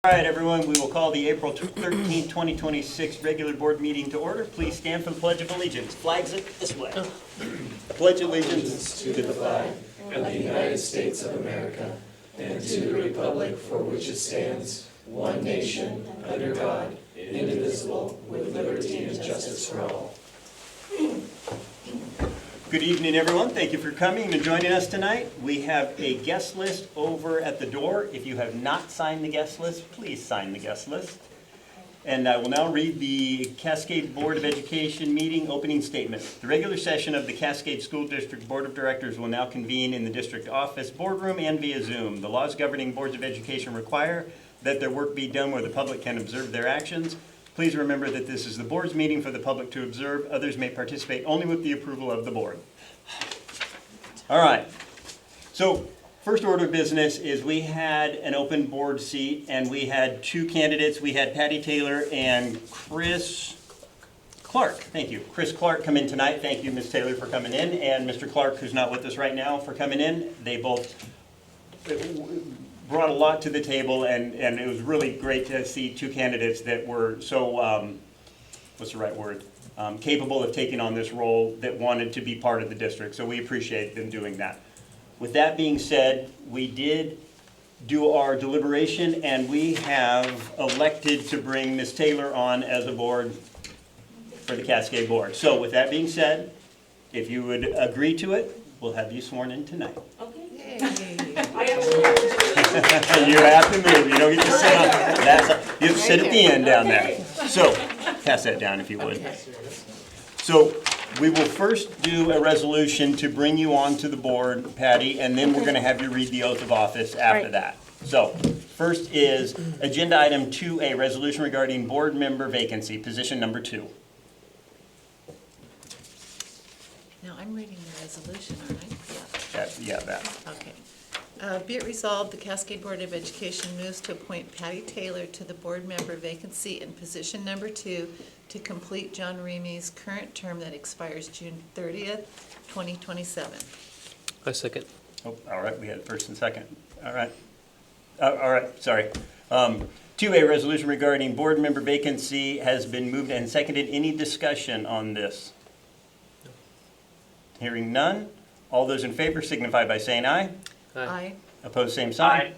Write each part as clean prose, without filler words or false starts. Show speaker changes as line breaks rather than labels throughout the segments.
All right, everyone, we will call the April 13th, 2026 regular board meeting to order. Please stand for the Pledge of Allegiance. Flags it this way. Pledge allegiance to the flag
of the United States of America and to the republic for which it stands, one nation, under God, indivisible, with liberty and justice for all.
Good evening, everyone. Thank you for coming and joining us tonight. We have a guest list over at the door. If you have not signed the guest list, please sign the guest list. And I will now read the Cascade Board of Education meeting opening statement. The regular session of the Cascade School District Board of Directors will now convene in the district office, boardroom, and via Zoom. The laws governing boards of education require that their work be done where the public can observe their actions. Please remember that this is the board's meeting for the public to observe. Others may participate only with the approval of the board. All right. So first order of business is we had an open board seat and we had two candidates. We had Patty Taylor and Chris Clark. Thank you. Chris Clark come in tonight. Thank you, Ms. Taylor, for coming in, and Mr. Clark, who's not with us right now, for coming in. They both brought a lot to the table, and it was really great to see two candidates that were so, what's the right word, capable of taking on this role, that wanted to be part of the district. So we appreciate them doing that. With that being said, we did do our deliberation, and we have elected to bring Ms. Taylor on as a board for the Cascade Board. So with that being said, if you would agree to it, we'll have you sworn in tonight.
Okay.
I actually have to do
You have to move. You don't get to sit on that. You have to sit at the end down there. So, pass that down if you would. So, we will first do a resolution to bring you onto the board, Patty, and then we're going to have you read the oath of office after that. So, first is agenda item 2A, resolution regarding board member vacancy, position number 2.
Now, I'm reading the resolution, aren't I?
Yeah, that.
Okay. Be it resolved, the Cascade Board of Education moves to appoint Patty Taylor to the board member vacancy in position number 2 to complete John Remy's current term that expires June 30th, 2027.
I second.
Oh, all right, we had first and second. All right. All right, sorry. 2A, resolution regarding board member vacancy has been moved and seconded. Any discussion on this? Hearing none. All those in favor signify by saying aye.
Aye.
Opposed, same sign.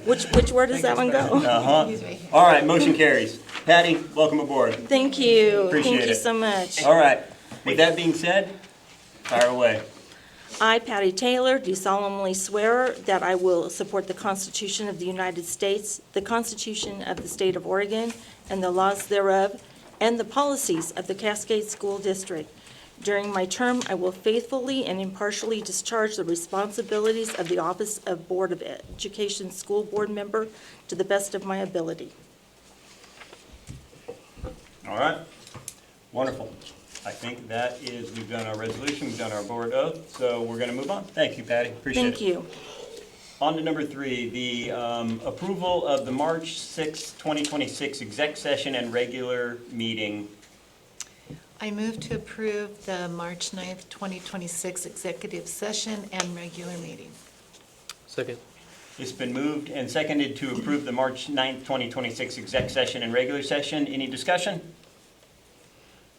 Which word does that one go?
Uh-huh. All right, motion carries. Patty, welcome aboard.
Thank you.
Appreciate
Thank you
it.
so much.
All right, with that being said, fire away.
I, Patty Taylor, do solemnly swear that I will support the Constitution of the United States, the Constitution of the State of Oregon, and the laws thereof, and the policies of the Cascade School District. During my term, I will faithfully and impartially discharge the responsibilities of the Office of Board of Education School Board Member to the best of my ability.
All right, wonderful. I think that is, we've done our resolution, we've done our board oath, so we're going to move on. Thank you, Patty, appreciate it.
Thank you.
On to number 3, the approval of the March 6, 2026 exec session and regular meeting.
I move to approve the March 9th, 2026 executive session and regular meeting.
Second.
It's been moved and seconded to approve the March 9th, 2026 exec session and regular session. Any discussion?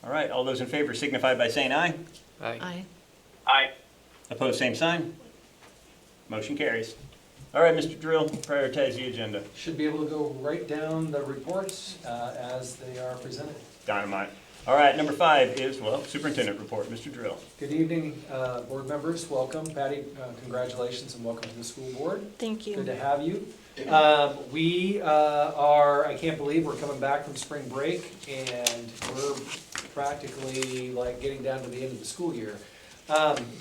All right, all those in favor signify by saying aye.
Aye.
Aye.
Opposed, same sign. Motion carries. All right, Mr. Drill, prioritize the agenda.
Should be able to go right down the reports as they are presented.
Dynamite. All right, number 5 is, well, superintendent report. Mr. Drill.
Good evening, board members. Welcome. Patty, congratulations and welcome to the school board.
Thank you.
Good to have you. We I can't believe we're coming back from spring break and we're practically like getting down to the end of the school year.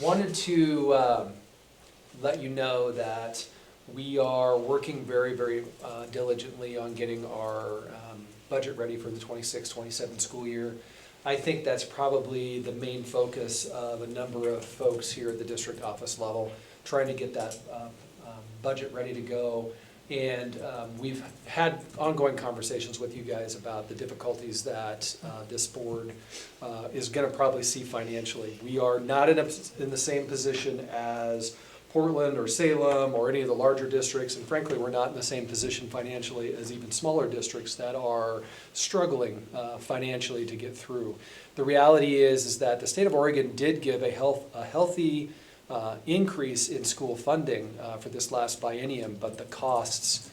Wanted to let you know that we are working very, very diligently on getting our budget ready for the 26-27 school year. I think that's probably the main focus of a number of folks here at the district office level, trying to get that budget ready to go. And we've had ongoing conversations with you guys about the difficulties that this board is going to probably see financially. We are not in the same position as Portland or Salem or any of the larger districts, and frankly, we're not in the same position financially as even smaller districts that are struggling financially to get through. The reality is that the state of Oregon did give a healthy increase in school funding for this last biennium, but the costs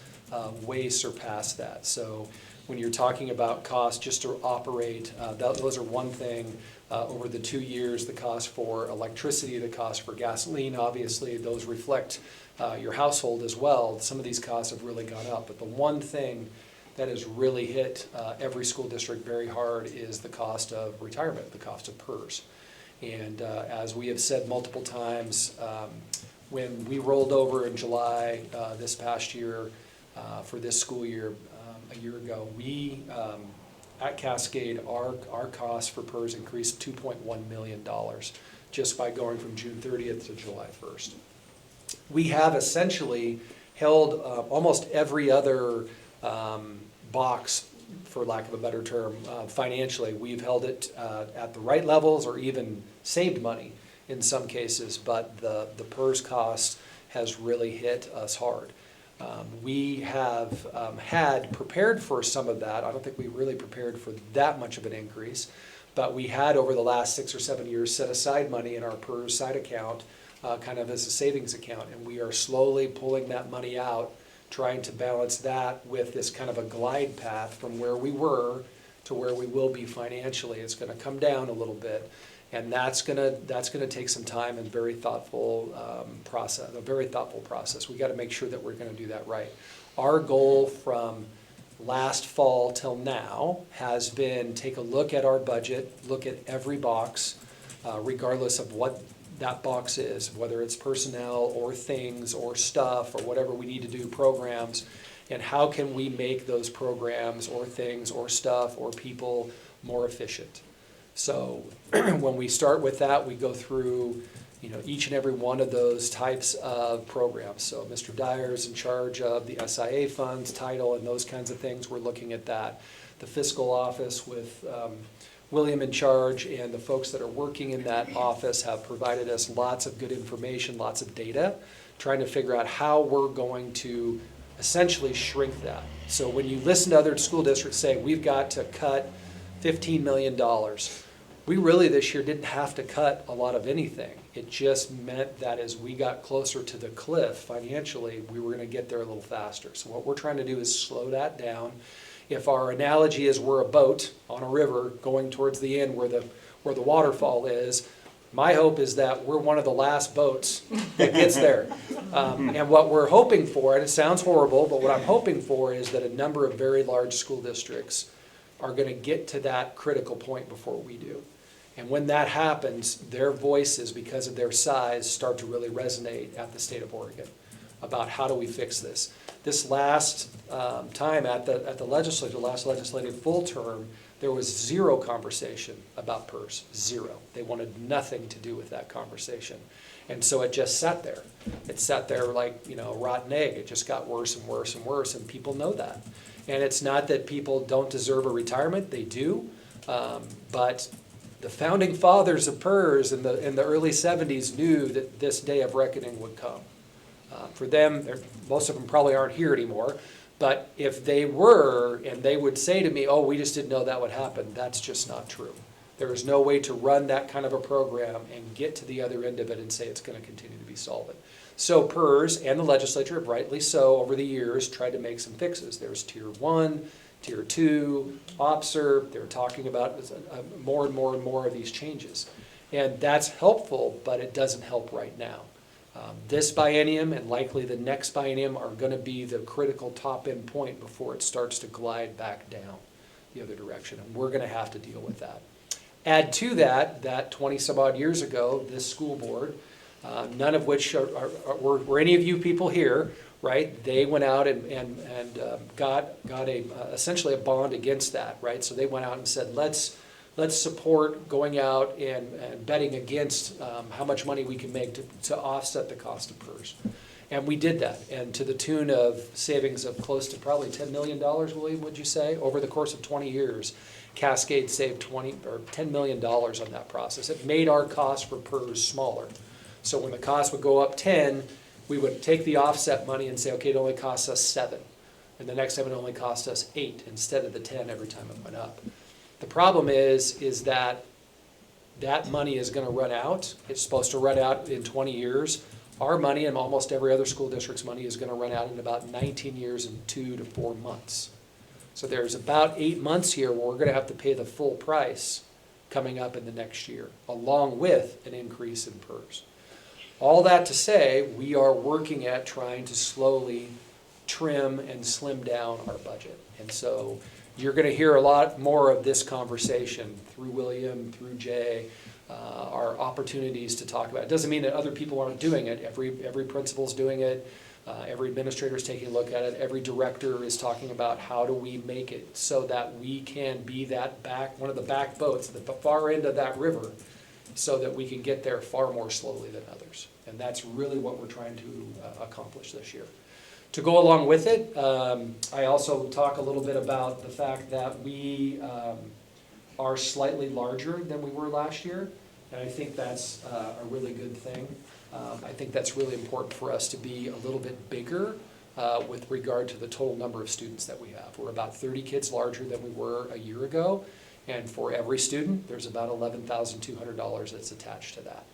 way surpass that. So when you're talking about costs just to operate, those are one thing. Over the 2 years, the cost for electricity, the cost for gasoline, obviously, those reflect your household as well. Some of these costs have really gone up, but the one thing that has really hit every school district very hard is the cost of retirement, the cost of PERS. And as we have said multiple times, when we rolled over in July this past year for this school year, a year ago, we at Cascade, our cost for PERS increased $2.1 million just by going from June 30th to July 1st. We have essentially held almost every other box, for lack of a better term, financially. We've held it at the right levels or even saved money in some cases, but the PERS cost has really hit us hard. We have had prepared for some of that. I don't think we really prepared for that much of an increase, but we had over the last 6 or 7 years set aside money in our PERS side account kind of as a savings account, and we are slowly pulling that money out, trying to balance that with this kind of a glide path from where we were to where we will be financially. It's going to come down a little bit, and that's gonna take some time and very thoughtful process. A very thoughtful process. We got to make sure that we're going to do that right. Our goal from last fall till now has been take a look at our budget, look at every box, regardless of what that box is, whether it's personnel or things or stuff or whatever we need to do, programs, and how can we make those programs or things or stuff or people more efficient. So when we start with that, we go through, each and every one of those types of programs. So Mr. Dyer's in charge of the SIA funds, title, and those kinds of things. We're looking at that. The fiscal office with William in charge and the folks that are working in that office have provided us lots of good information, lots of data, trying to figure out how we're going to essentially shrink that. So when you listen to other school districts say, we've got to cut $15 million, we really this year didn't have to cut a lot of anything. It just meant that as we got closer to the cliff financially, we were going to get there a little faster. So what we're trying to do is slow that down. If our analogy is we're a boat on a river going towards the end where the waterfall is, my hope is that we're one of the last boats that gets there. And what we're hoping for, and it sounds horrible, but what I'm hoping for is that a number of very large school districts are going to get to that critical point before we do. And when that happens, their voices, because of their size, start to really resonate at the state of Oregon about how do we fix this. This last time at the legislature, last legislative full term, there was zero conversation about PERS, zero. They wanted nothing to do with that conversation. And so it just sat there. It sat there like, a rotten egg. It just got worse and worse and worse, and people know that. And it's not that people don't deserve a retirement, they do, but the founding fathers of PERS in the early 70s knew that this day of reckoning would come. For them, most of them probably aren't here anymore, but if they were, and they would say to me, oh, we just didn't know that would happen, that's just not true. There is no way to run that kind of a program and get to the other end of it and say it's going to continue to be solvent. So PERS and the legislature have rightly so over the years tried to make some fixes. There's Tier 1, Tier 2, OPSER. They're talking about more and more and more of these changes. And that's helpful, but it doesn't help right now. This biennium and likely the next biennium are going to be the critical top-end point before it starts to glide back down the other direction. And we're going to have to deal with that. Add to that 20-some-odd years ago, this school board, none of which were any of you people here, right? They went out and got essentially a bond against that, right? So they went out and said, let's support going out and betting against how much money we can make to offset the cost of PERS. And we did that, and to the tune of savings of close to probably $10 million, William, would you say? Over the course of 20 years, Cascade saved $10 million on that process. It made our cost for PERS smaller. So when the cost would go up 10, we would take the offset money and say, okay, it only costs us 7. And the next time it only cost us 8 instead of the 10 every time it went up. The problem is that that money is going to run out. It's supposed to run out in 20 years. Our money and almost every other school district's money is going to run out in about 19 years and 2 to 4 months. So there's about 8 months here where we're going to have to pay the full price coming up in the next year, along with an increase in PERS. All that to say, we are working at trying to slowly trim and slim down our budget. And so you're going to hear a lot more of this conversation through William, through Jay, our opportunities to talk about it. It doesn't mean that other people aren't doing it. Every principal's doing it. Every administrator is taking a look at it. Every director is talking about how do we make it so that we can be that one of the back boats at the far end of that river so that we can get there far more slowly than others. And that's really what we're trying to accomplish this year. To go along with it, I also talk a little bit about the fact that we are slightly larger than we were last year, and I think that's a really good thing. I think that's really important for us to be a little bit bigger with regard to the total number of students that we have. We're about 30 kids larger than we were a year ago, and for every student, there's about $11,200 that's attached to that.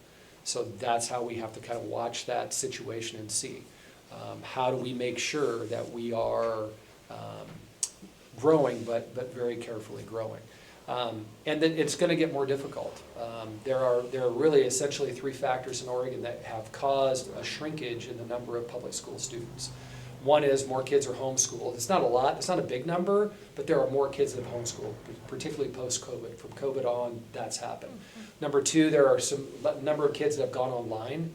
So that's how we have to kind of watch that situation and see. How do we make sure that we are growing, but very carefully growing? And then it's going to get more difficult. There are really essentially 3 factors in Oregon that have caused a shrinkage in the number of public school students. One is more kids are homeschooled. It's not a lot, it's not a big number, but there are more kids that have homeschooled, particularly post-COVID. From COVID on, that's happened. Number 2, there are some number of kids that have gone online.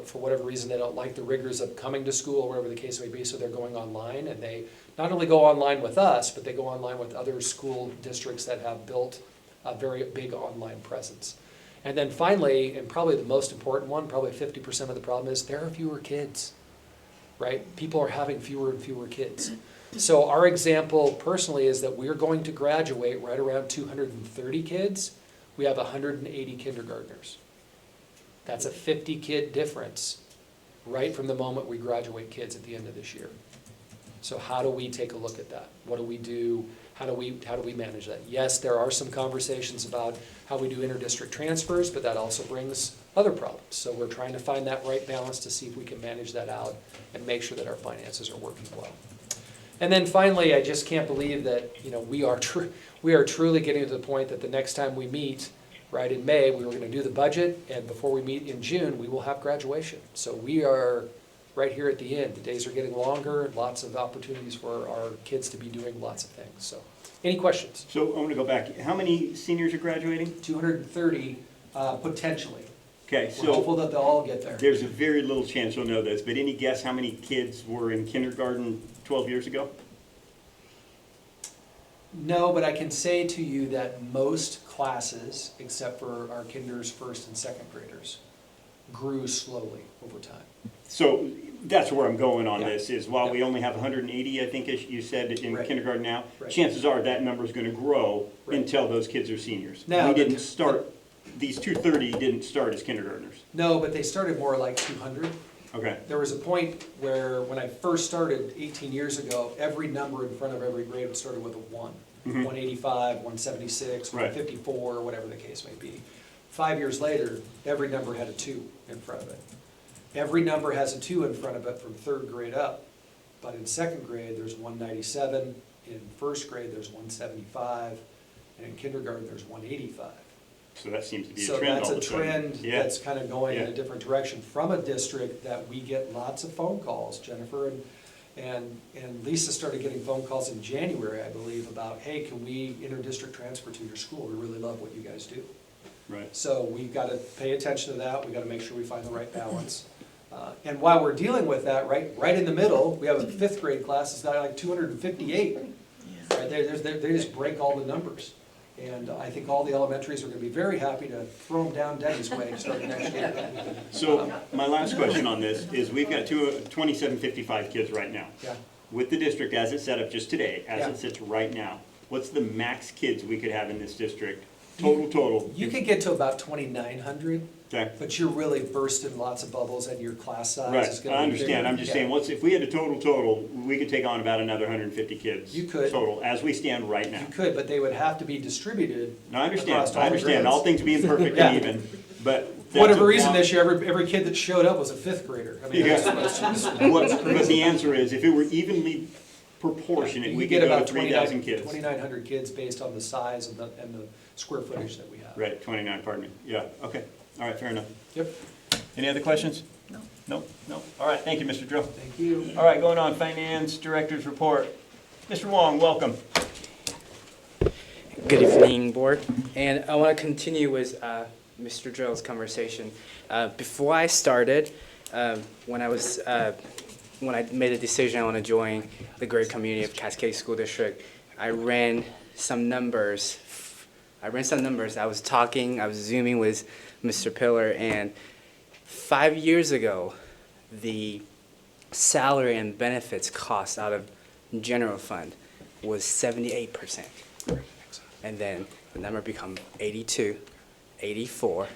For whatever reason, they don't like the rigors of coming to school or whatever the case may be, so they're going online, and they not only go online with us, but they go online with other school districts that have built a very big online presence. And then finally, and probably the most important one, probably 50% of the problem is there are fewer kids, right? People are having fewer and fewer kids. So our example personally is that we're going to graduate right around 230 kids. We have 180 kindergartners. That's a 50 kid difference right from the moment we graduate kids at the end of this year. So how do we take a look at that? What do we do? How do we manage that? Yes, there are some conversations about how we do interdistrict transfers, but that also brings other problems. So we're trying to find that right balance to see if we can manage that out and make sure that our finances are working well. And then finally, I just can't believe that we are truly getting to the point that the next time we meet, right in May, we were going to do the budget, and before we meet in June, we will have graduation. So we are right here at the end. The days are getting longer, lots of opportunities for our kids to be doing lots of things. So, any questions?
So I'm going to go back. How many seniors are graduating?
230 potentially.
Okay,
We're
so
hopeful that they'll all get there.
there's a very little chance you'll know this, but any guess how many kids were in kindergarten 12 years ago?
No, but I can say to you that most classes, except for our kinders, first and second graders, grew slowly over time.
So that's where I'm going on
Yeah.
this, is while we
Yeah.
only have 180, I think as you said, in
Right.
kindergarten now,
Right.
chances are that number is going to grow
Right.
until those kids are seniors.
Now,
We
the-
didn't start, these 230 didn't start as kindergartners.
No, but they started more like 200.
Okay,
There was a point where, when I first started 18 years ago, every number in front of every grade started with a 1.
Mhm.
185, 176,
Right.
154, whatever the case may be. 5 years later, every number had a 2 in front of it. Every number has a 2 in front of it from 3rd grade up. But in 2nd grade, there's 197. In 1st grade, there's 175. And in kindergarten, there's 185.
so that seems to be a
So
trend
that's
all
a
of a sudden.
trend
Yeah.
that's kind of going in
Yeah.
a different direction from a district that we get lots of phone calls. Jennifer and Lisa started getting phone calls in January, I believe, about, hey, can we inter-district transfer to your school? We really love what you guys do.
Right.
So we've got to pay attention to that. We've got to make sure we find the right balance. And while we're dealing with that, right in the middle, we have a 5th grade class that's got like 258. Right? They just break all the numbers. And I think all the elementaries are going to be very happy to throw them down Denny's way starting next year.
So my last question on this is we've got 2755 kids right now.
Yeah.
With the district as it's set up just today, as
Yeah.
it sits right now, what's the max kids we could have in this district? Total?
You could get to about 2,900.
Okay.
But you're really bursting lots of bubbles and your class size is
Right,
gonna be
I understand,
bigger.
I'm just
Yeah.
saying, if we had a total, we could take on about another 150 kids.
You could.
Total, as we stand right now.
You could, but they would have to be distributed.
No, I understand,
across all the
all
grades.
things being perfect
Yeah.
and even, but.
For whatever
that's a-
reason this year, every kid that showed up was a fifth grader. I mean,
Yeah. But the answer is, if it were evenly proportionate,
you
we
get
could go
about
to 3,000 kids.
2,900 kids based on the size and the square footage that we have.
Right, 29, pardon me, yeah, okay, all right, fair enough.
Yep,
Any other questions?
No.
No, all right, thank you, Mr. Drill.
thank you.
All right, going on, Finance Director's Report. Mr. Wong, welcome.
Good evening, Board. And I want to continue with Mr. Drill's conversation. Before I started, when I made a decision I want to join the great community of Cascade School District, I ran some numbers. I was Zooming with Mr. Pillar, and 5 years ago, the salary and benefits cost out of general fund was 78%. And then the number become 82, 84,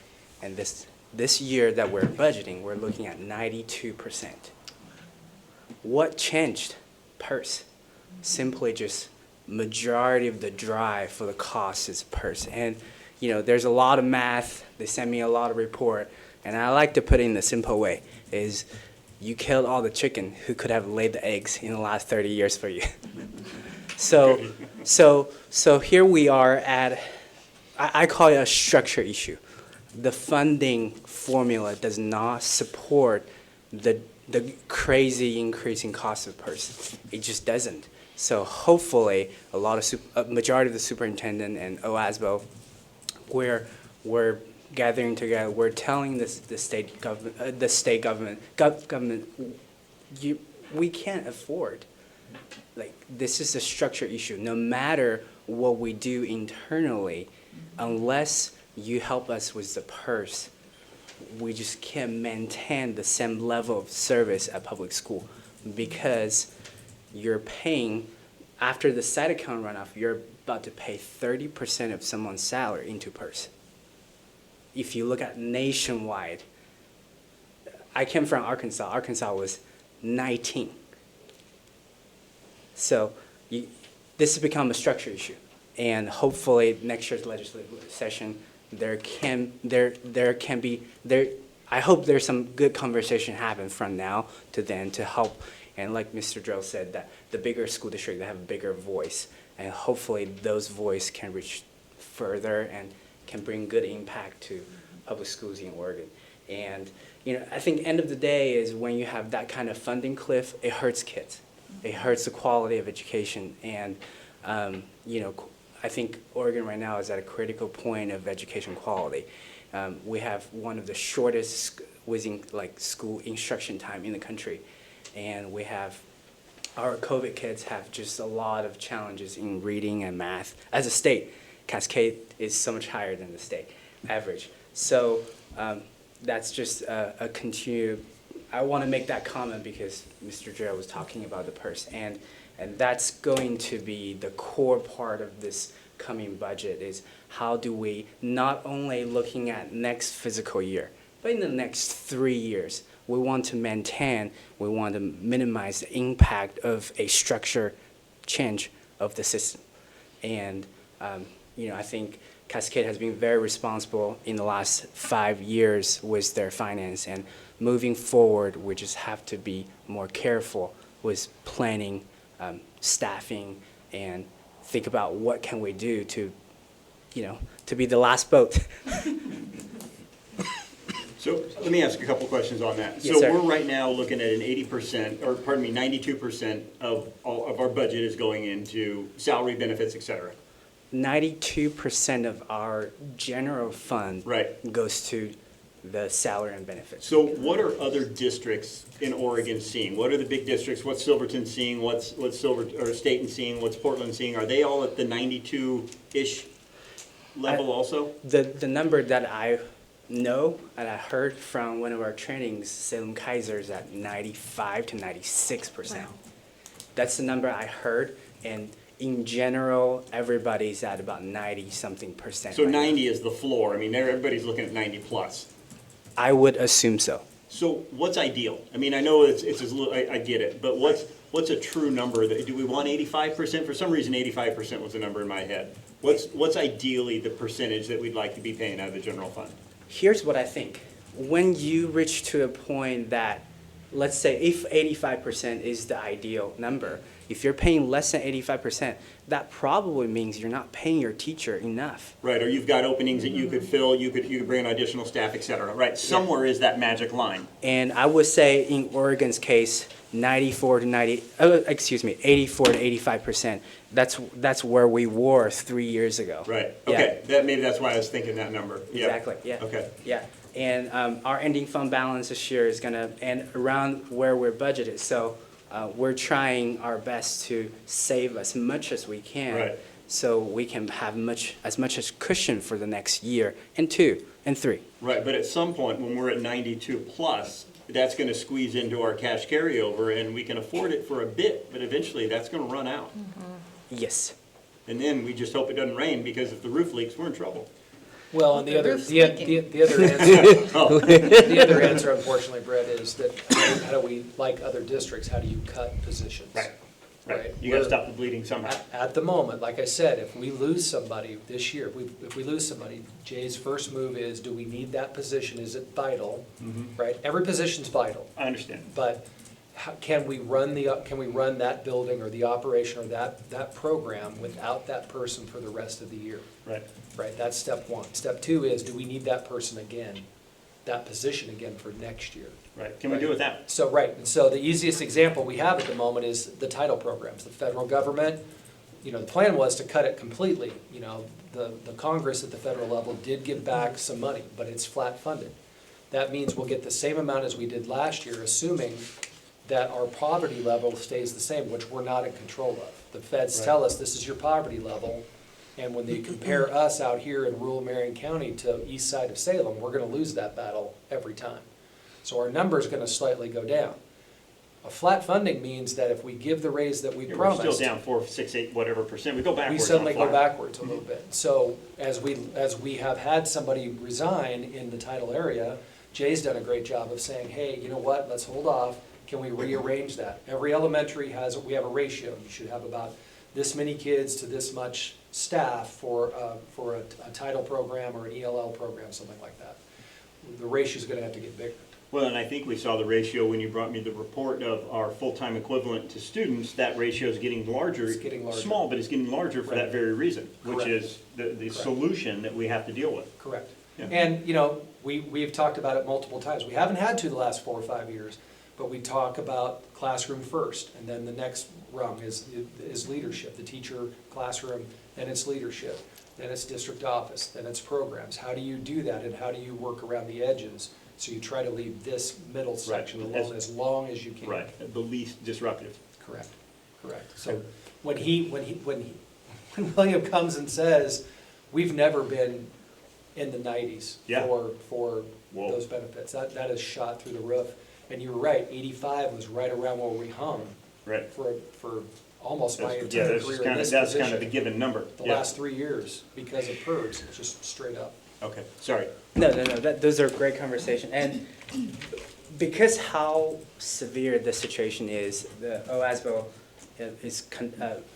and this year that we're budgeting, we're looking at 92%. What changed? Purse. Simply just majority of the drive for the cost is purse. And there's a lot of math. They send me a lot of report, and I like to put it in the simple way: is you killed all the chicken who could have laid the eggs in the last 30 years for you. So here we are at, I call it a structure issue. The funding formula does not support the crazy increasing cost of purse. It just doesn't. So hopefully, a majority of the superintendent and OASBO, we're gathering together. We're telling the state government, we can't afford. This is a structure issue. No matter what we do internally, unless you help us with the purse, we just can't maintain the same level of service at public school, because you're paying, after the side account runoff, you're about to pay 30% of someone's salary into purse. If you look at nationwide, I came from Arkansas. Arkansas was 19. So this has become a structure issue, and hopefully next year's legislative session I hope there's some good conversation happen from now to then to help. And like Mr. Drill said, that the bigger school district, they have a bigger voice, and hopefully those voice can reach further and can bring good impact to public schools in Oregon. And I think end of the day is when you have that kind of funding cliff, it hurts kids. It hurts the quality of education. And I think Oregon right now is at a critical point of education quality. We have one of the shortest school instruction time in the country, and we have our COVID kids have just a lot of challenges in reading and math. As a state, Cascade is so much higher than the state average. So that's just a continued. I want to make that comment because Mr. Joe was talking about the purse, and that's going to be the core part of this coming budget, is how do we not only looking at next fiscal year, but in the next 3 years, we want to maintain, we want to minimize the impact of a structure change of the system. And I think Cascade has been very responsible in the last 5 years with their finance, and moving forward, we just have to be more careful with planning, staffing, and think about what can we do to be the last boat.
So let me ask a couple questions on that.
Yes,
So
sir.
we're right now looking at an 92% of all of our budget is going into salary, benefits, et cetera.
92% of our general fund
Right.
goes to the salary and benefits.
So what are other districts in Oregon seeing? What are the big districts? What's Silverton seeing? What's Staten seeing? What's Portland seeing? Are they all at the 92-ish level also?
The number that I know and I heard from one of our trainings, Salem Kaiser, is at 95 to 96%.
Wow.
That's the number I heard, and in general, everybody's at about 90-something percent.
So
right now.
90 is the floor. I mean, everybody's looking at 90 plus.
I would assume so.
So what's ideal? I mean, I know it's a little, I get it, but what's a true number? Do we want 85%? For some reason, 85% was the number in my head. What's ideally the percentage that we'd like to be paying out of the general fund?
Here's what I think. When you reach to a point that, let's say if 85% is the ideal number, if you're paying less than 85%, that probably means you're not paying your teacher enough.
Right, or you've got openings that you could fill, you could bring in additional staff, et cetera. Right, somewhere is that magic line.
And I would say in Oregon's case, 84 to 85%. That's where we were 3 years ago.
Right,
Yeah.
okay, maybe that's why I was thinking that number. Yeah.
Exactly, yeah.
Okay.
Yeah, and our ending fund balance this year is gonna end around where we're budgeted. So we're trying our best to save as much as we can.
Right.
So we can have as much as cushion for the next year and 2 and 3.
Right, but at some point, when we're at 92 plus, that's gonna squeeze into our cash carryover, and we can afford it for a bit, but eventually that's gonna run out.
Yes.
And then we just hope it doesn't rain, because if the roof leaks, we're in trouble.
Well, and
The
the other,
roof's
the
leaking.
other answer,
Oh,
the other answer unfortunately, Brett, is that how do we, like other districts, how do you cut positions?
right, right.
Right.
You gotta
We're-
stop the bleeding somehow.
At the moment, like I said, if we lose somebody this year, if we lose somebody, Jay's first move is, do we need that position? Is it vital? Right? Every position's vital,
I understand.
but can we run that building or the operation or that program without that person for the rest of the year?
Right.
Right, that's step one. Step two is, do we need that person again, that position again for next year?
Right. Can we do without?
So, right, and so the easiest example we have at the moment is the title programs. The federal government, the plan was to cut it completely. The Congress at the federal level did give back some money, but it's flat funded. That means we'll get the same amount as we did last year, assuming that our poverty level stays the same, which we're not in control of. The feds tell us this is your poverty level, and when they compare us out here in rural Marion County to east side of Salem, we're gonna lose that battle every time. So our number's gonna slightly go down. A flat funding means that if we give the raise that we
Yeah, we're
promised,
still down 4, 6, 8, whatever percent. We go backwards.
we
on
suddenly go
flat.
backwards a little bit. So as we have had somebody resign in the title area, Jay's done a great job of saying, hey, you know what, let's hold off. Can we rearrange that? Every elementary we have a ratio. You should have about this many kids to this much staff for a title program or an ELL program, something like that. The ratio's gonna have to get bigger.
Well, and I think we saw the ratio when you brought me the report of our full-time equivalent to students. That ratio is getting larger.
It's getting larger.
Small, but it's getting larger for that
Right.
very reason, which
Correct.
is the solution that we have to deal with.
Correct.
Yeah.
And, we've talked about it multiple times. We haven't had to the last 4 or 5 years, but we talk about classroom first, and then the next rung is leadership, the teacher classroom, then it's leadership, then it's district office, then it's programs. How do you do that, and how do you work around the edges? So you try to leave this middle section alone as long as you can.
Right, the least disruptive.
Correct. So when William comes and says, we've never been in the 90s
Yeah.
for
Whoa.
those benefits, that is shot through the roof. And you were right, 85 was right around where we hung
Right.
for almost my
Yeah,
entire
that's
career
just
in
kind
this
of, that's kind of the
position.
given number.
The
Yeah.
last 3 years, because of PERS, just straight up.
Okay, sorry.
No, those are great conversation. And because how severe the situation is, the OASBO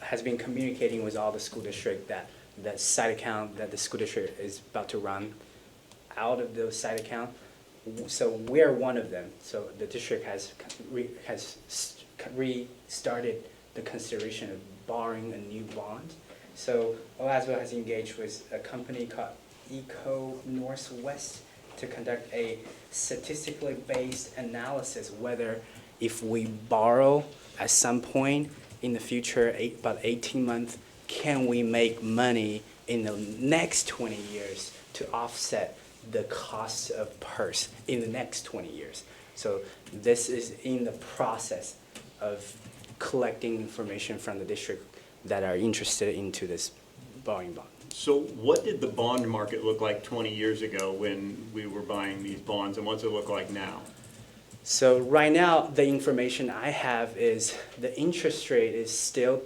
has been communicating with all the school district that the site account that the school district is about to run out of those site account. So we're one of them. So the district has restarted the consideration of borrowing a new bond. So OASBO has engaged with a company called Eco Northwest to conduct a statistically based analysis whether if we borrow at some point in the future, about 18 months, can we make money in the next 20 years to offset the cost of PERS in the next 20 years. So this is in the process of collecting information from the district that are interested into this borrowing bond.
So what did the bond market look like 20 years ago when we were buying these bonds, and what's it look like now?
So right now, the information I have is the interest rate is still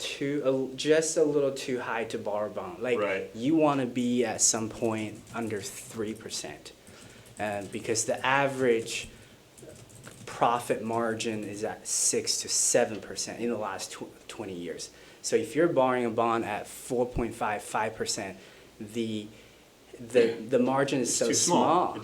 just a little too high to borrow bond. Like
Right.
you want to be at some point under 3%. because the average profit margin is at 6 to 7% in the last 20 years. So if you're borrowing a bond at 4.55%, the margin is so
Too small. It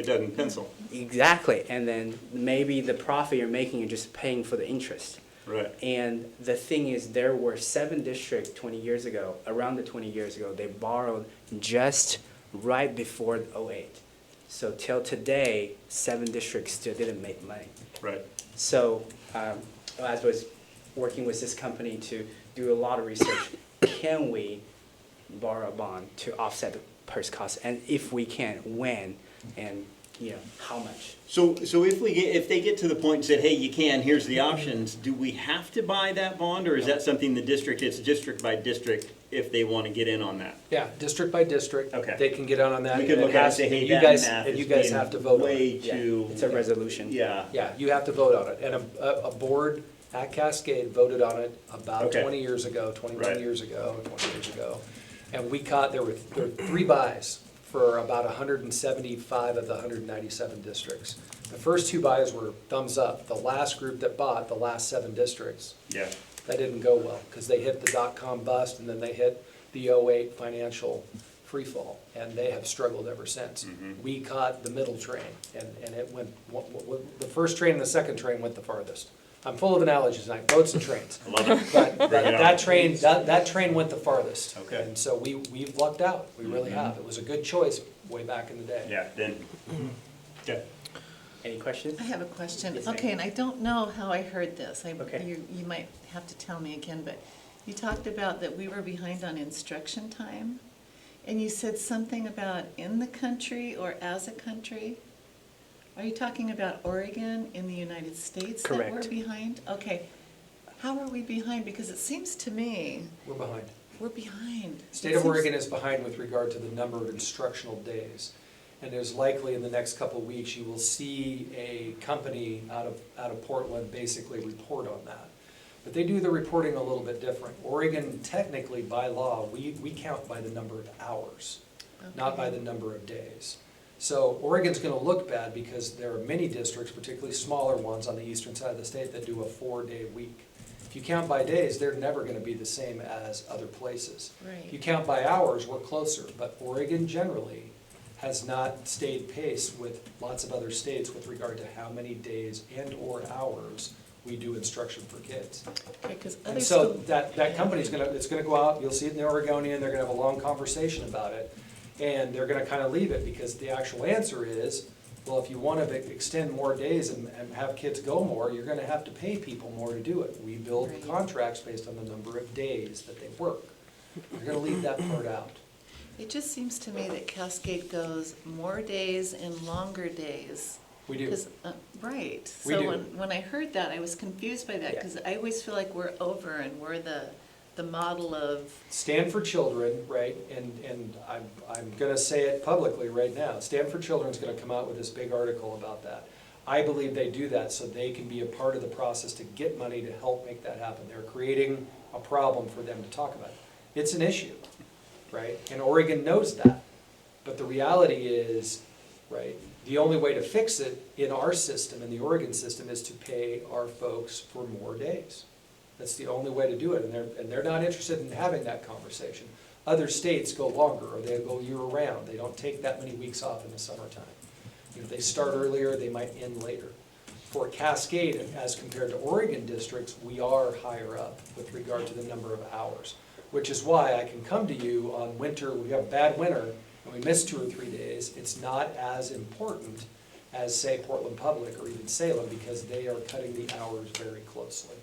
doesn't pencil.
Exactly, and then maybe the profit you're making, you're just paying for the interest.
Right.
And the thing is, there were 7 districts 20 years ago, around the 20 years ago, they borrowed just right before '08. So till today, 7 districts still didn't make money.
Right.
So as I was working with this company to do a lot of research, can we borrow a bond to offset the purse cost? And if we can, when, and how much?
So if they get to the point and said, hey, you can, here's the options, do we have to buy that bond, or is that something it's district by district if they want to get in on that?
Yeah, district by district.
Okay.
They can get on that.
We could
and
look at it and say, hey,
you
that
guys,
math
and
is
you guys
being
have to vote on
way
it.
too.
It's a resolution.
Yeah.
Yeah, you have to vote on it. And a board at Cascade voted on it about
Okay.
20 years ago, 21
Right.
years ago, 20 years ago. And there were 3 buys for about 175 of the 197 districts. The first 2 buys were thumbs up. The last group that bought, the last 7 districts,
Yeah.
that didn't go well because they hit the dot-com bust and then they hit the '08 financial freefall, and they have struggled ever since.
Mhm.
We caught the middle train, and it went, the first train and the second train went the farthest. I'm full of analogies tonight, boats and trains.
I love it.
But
Bring it on.
that train went the farthest.
Okay.
And so we've lucked out, we really have. It was a good choice way back in the day.
Yeah, then, yeah.
Any questions?
I have a question.
Yes, ma'am.
Okay, and I don't know how I heard this.
Okay.
You might have to tell me again, but you talked about that we were behind on instruction time, and you said something about in the country or as a country. Are you talking about Oregon in the United States that we're
Correct.
behind? Okay. How are we behind? Because it seems to me
We're behind.
we're behind.
State of Oregon is behind with regard to the number of instructional days. And there's likely in the next couple of weeks, you will see a company out of Portland basically report on that. But they do the reporting a little bit different. Oregon, technically by law, we count by the number of hours, not by the number of days. So Oregon's gonna look bad because there are many districts, particularly smaller ones on the eastern side of the state, that do a 4-day week. If you count by days, they're never gonna be the same as other places. If you
Right.
count by hours, we're closer, but Oregon generally has not stayed pace with lots of other states with regard to how many days and/or hours we do instruction for kids.
Okay, 'cause other
And so
schools.
that company's it's gonna go out, you'll see it in the Oregonian, they're gonna have a long conversation about it, and they're gonna kind of leave it, because the actual answer is, well, if you want to extend more days and have kids go more, you're gonna have to pay people more to do it. We build
Right.
contracts based on the number of days that they work. You're gonna leave that part out.
It just seems to me that Cascade goes more days and longer days.
We do.
'Cause, right.
We
So
do.
when I heard that, I was confused by that,
Yeah.
because I always feel like we're over and we're the model of,
Stand for Children, right, and I'm gonna say it publicly right now, Stand for Children's gonna come out with this big article about that. I believe they do that so they can be a part of the process to get money to help make that happen. They're creating a problem for them to talk about. It's an issue, right, and Oregon knows that. But the reality is, right, the only way to fix it in our system, in the Oregon system, is to pay our folks for more days. That's the only way to do it, and they're not interested in having that conversation. Other states go longer, or they go year-round. They don't take that many weeks off in the summertime. If they start earlier, they might end later. For Cascade, as compared to Oregon districts, we are higher up with regard to the number of hours, which is why I can come to you on winter, we have a bad winter, and we miss 2 or 3 days. It's not as important as, say, Portland Public or even Salem, because they are cutting the hours very closely.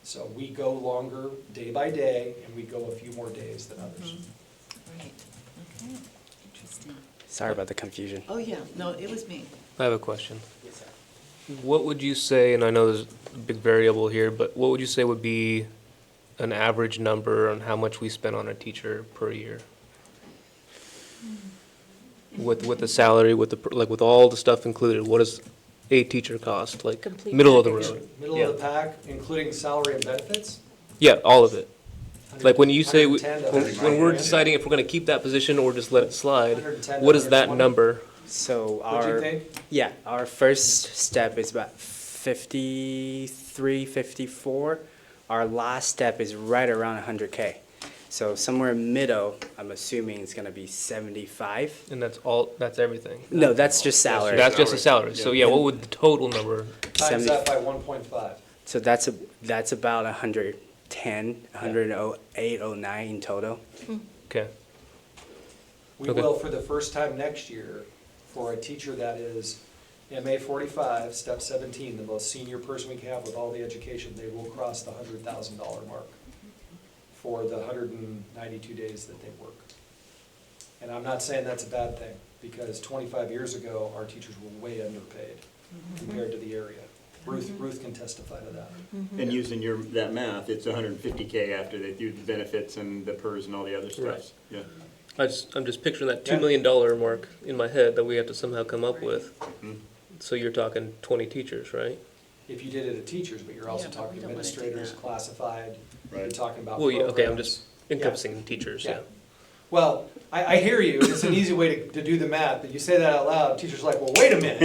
So we go longer day by day, and we go a few more days than others.
right, okay, interesting.
Sorry about the confusion.
Oh, yeah, no, it was me.
I have a question. What would you say, and I know there's a big variable here, but what would you say would be an average number on how much we spend on a teacher per year? With the salary, with all the stuff included, what does a teacher cost, like
Complete
middle of the
package.
road?
Middle of the pack, including salary and benefits?
Yeah, all of it. Like when you say,
110 to
when we're
120.
deciding if we're gonna keep that position or just let it slide,
110 to
what is that
120.
number?
So
What do you
our,
think?
yeah, our first step is about 53, 54. Our last step is right around 100K. So somewhere middle, I'm assuming it's gonna be 75.
And that's everything?
No, that's just salary.
That's just a salary. So yeah, what would the total number?
Times that by 1.5.
So that's about 110, 108, 09 in total.
Okay.
We
Okay.
will, for the first time next year, for a teacher that is MA 45, step 17, the most senior person we can have with all the education, they will cross the $100,000 mark for the 192 days that they work. And I'm not saying that's a bad thing, because 25 years ago, our teachers were way underpaid compared to the area. Ruth can testify to that.
And using that math, it's 150K after they do the benefits and the PERS and all the other stuff.
Right.
Yeah.
I'm just picturing that
Yeah.
$2 million mark in my head that we have to somehow come up with. So you're talking 20 teachers, right?
If you did it at teachers, but you're also
Yeah, but
talking
we don't wanna do
administrators,
that.
classified, you're
Right.
talking about
Well, yeah, okay, I'm
programs.
just encompassing teachers, yeah.
Well, I hear you, it's an easy way to do the math, but you say that out loud, teachers are like, well, wait a minute.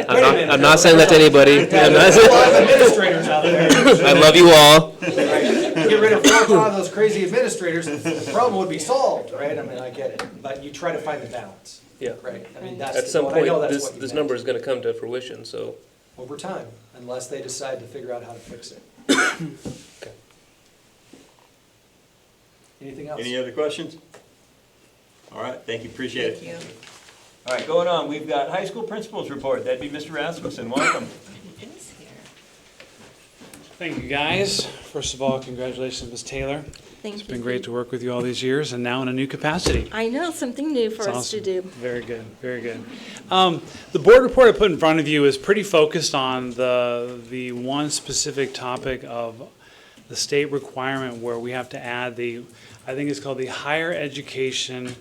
I'm not saying that to anybody.
Yeah,
I'm not
there's a lot of administrators out there.
I love you all.
Get rid of 4 or 5 of those crazy administrators, the problem would be solved, right? I mean, I get it, but you try to find the balance,
Yeah.
right? I mean, that's,
At some
I know
point,
that's what you
this
meant.
number is gonna come to fruition, so.
Over time, unless they decide to figure out how to fix it.
Okay.
Anything else?
Any other questions? All right, thank you, appreciate it.
Thank you.
All right, going on, we've got high school principals report. That'd be Mr. Rasmussen, welcome.
It is here.
Thank you, guys. First of all, congratulations, Ms. Taylor.
Thank you.
It's been great to work with you all these years, and now in a new capacity.
I know, something new for
It's
us to
awesome.
do.
Very good, very good. The board report I put in front of you is pretty focused on the one specific topic of the state requirement where we have to add I think it's called the Higher Education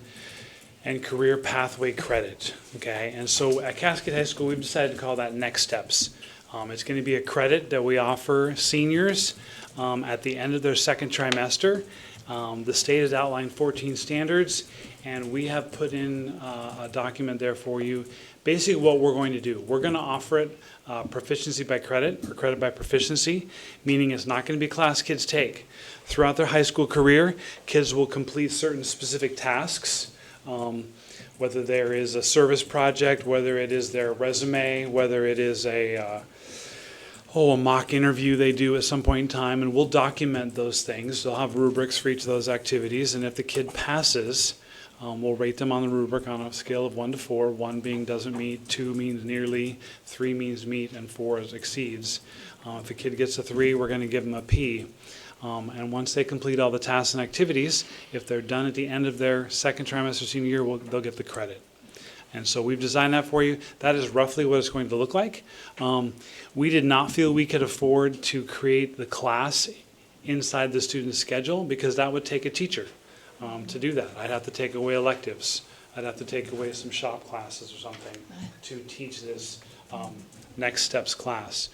and Career Pathway Credit, okay? And so at Cascade High School, we've decided to call that Next Steps. It's going to be a credit that we offer seniors at the end of their second trimester. The state has outlined 14 standards, and we have put in a document there for you. Basically what we're going to do, we're going to offer it proficiency by credit or credit by proficiency, meaning it's not going to be a class kids take. Throughout their high school career, kids will complete certain specific tasks, whether there is a service project, whether it is their resume, whether it is a mock interview they do at some point in time, and we'll document those things. They'll have rubrics for each of those activities, and if the kid passes, we'll rate them on the rubric on a scale of 1 to 4, 1 being doesn't meet, 2 means nearly, 3 means meet, and 4 exceeds. If the kid gets a 3, we're going to give them a P. And once they complete all the tasks and activities, if they're done at the end of their second trimester senior year, they'll get the credit. And so we've designed that for you. That is roughly what it's going to look like. We did not feel we could afford to create the class inside the student's schedule because that would take a teacher to do that. I'd have to take away electives. I'd have to take away some shop classes or something to teach this Next Steps class.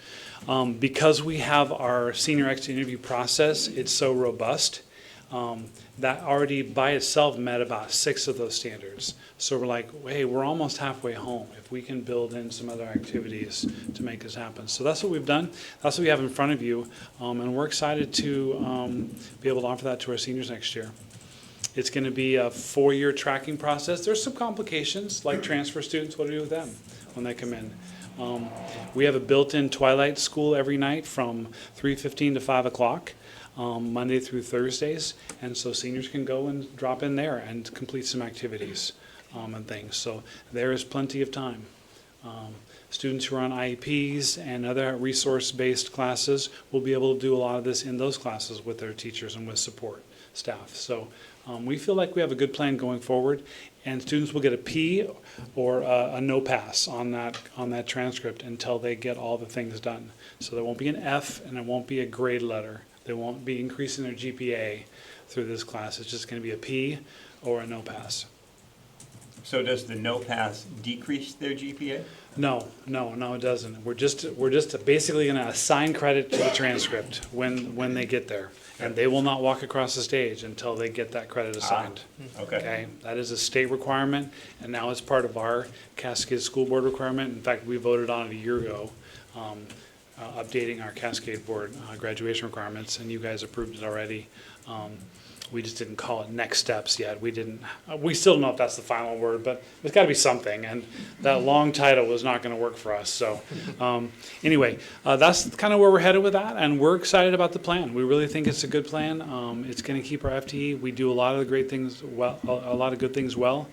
Because we have our senior exit interview process, it's so robust. That already by itself met about 6 of those standards. So we're like, hey, we're almost halfway home if we can build in some other activities to make this happen. So that's what we've done. That's what we have in front of you. And we're excited to be able to offer that to our seniors next year. It's going to be a 4-year tracking process. There's some complications, like transfer students. What do we do with them when they come in? We have a built-in twilight school every night from 3:15 to 5 o'clock. Monday through Thursdays, and so seniors can go and drop in there and complete some activities and things. So there is plenty of time. Students who are on IEPs and other resource-based classes will be able to do a lot of this in those classes with their teachers and with support staff. So we feel like we have a good plan going forward, and students will get a P or a no pass on that transcript until they get all the things done. So there won't be an F and it won't be a grade letter. They won't be increasing their GPA through this class. It's just going to be a P or a no pass.
So does the no pass decrease their GPA?
No, it doesn't. We're just basically gonna assign credit to the transcript when they get there. And they will not walk across the stage until they get that credit assigned.
Okay.
Okay, that is a state requirement, and now it's part of our Cascade School Board requirement. In fact, we voted on it a year ago, updating our Cascade Board graduation requirements, and you guys approved it already. We just didn't call it next steps yet. We still don't know if that's the final word, but it's gotta be something, and that long title was not gonna work for us, so. Anyway, that's kind of where we're headed with that, and we're excited about the plan. We really think it's a good plan. It's gonna keep our FTE. We do a lot of the great things well, a lot of good things well.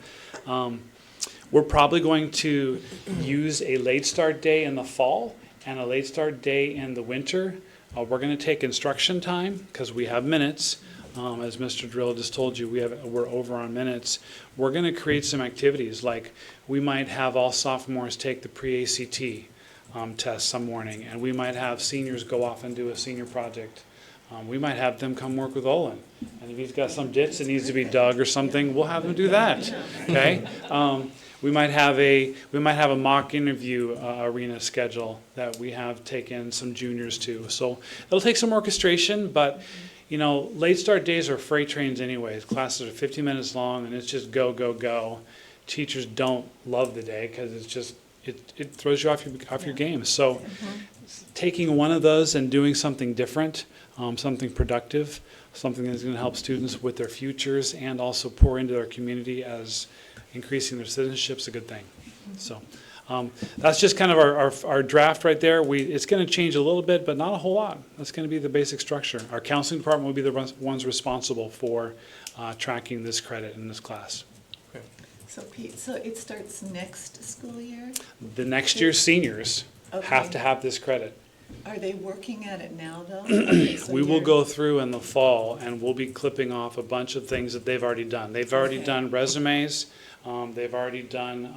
We're probably going to use a late start day in the fall and a late start day in the winter. We're gonna take instruction time, because we have minutes. As Mr. Drill just told you, we're over on minutes. We're gonna create some activities, like we might have all sophomores take the pre-ACT test some morning, and we might have seniors go off and do a senior project. We might have them come work with Olin, and if he's got some ditch that needs to be dug or something, we'll have them do that, okay? We might have a mock interview arena schedule that we have taken some juniors to. So it'll take some orchestration, but you know, late start days are freight trains anyways. Classes are 50 minutes long, and it's just go, go, go. Teachers don't love the day because it's just, it throws you off your game. So taking one of those and doing something different, something productive, something that's going to help students with their futures and also pour into their community as increasing their citizenship is a good thing. So that's just kind of our draft right there. It's going to change a little bit, but not a whole lot. That's going to be the basic structure. Our counseling department will be the ones responsible for tracking this credit in this class.
So Pete, so it starts next school year?
The next year's seniors have
Okay.
to have this credit.
Are they working at it now, though? Okay, so
We will
you're-
go through in the fall, and we'll be clipping off a bunch of things that they've already done. They've already
Okay.
done resumes. They've already done,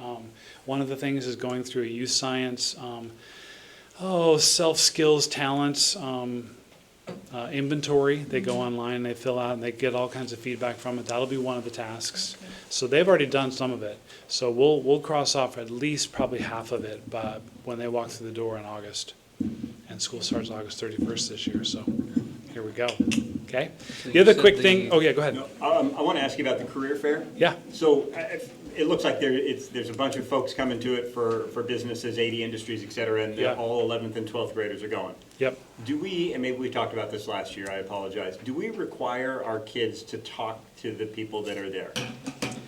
one of the things is going through a youth science, self-skills, talents, inventory. They go online, they fill out, and they get all kinds of feedback from it. That'll be one of the tasks.
Okay.
So they've already done some of it. So we'll cross off at least probably half of it by when they walk through the door in August. And school starts August 31st this year, so here we go. Okay? The other quick thing, oh yeah, go ahead.
No, I want to ask you about the career fair.
Yeah.
So it looks like there's a bunch of folks coming to it for businesses, 80 industries, et cetera, and
Yeah.
all 11th and 12th graders are going.
Yep.
Do we, and maybe we talked about this last year, I apologize, do we require our kids to talk to the people that are there?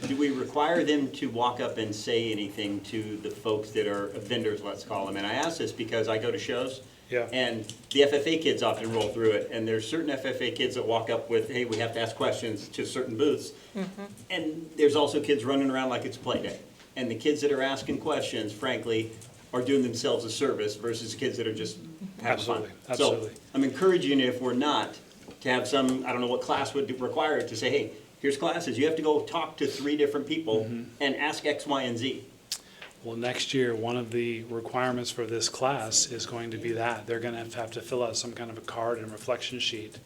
Do we require them to walk up and say anything to the folks that are vendors, let's call them? And I ask this because I go to shows.
Yeah.
And the FFA kids often roll through it, and there's certain FFA kids that walk up with, hey, we have to ask questions to certain booths. And there's also kids running around like it's play day. And the kids that are asking questions, frankly, are doing themselves a service versus the kids that are just having fun.
Absolutely.
So I'm encouraging you, if we're not, to have some, I don't know what class would require it, to say, hey, here's classes. You have to go talk to 3 different people and ask X, Y, and Z.
Well, next year, one of the requirements for this class is going to be that. They're going to have to fill out some kind of a card and reflection sheet.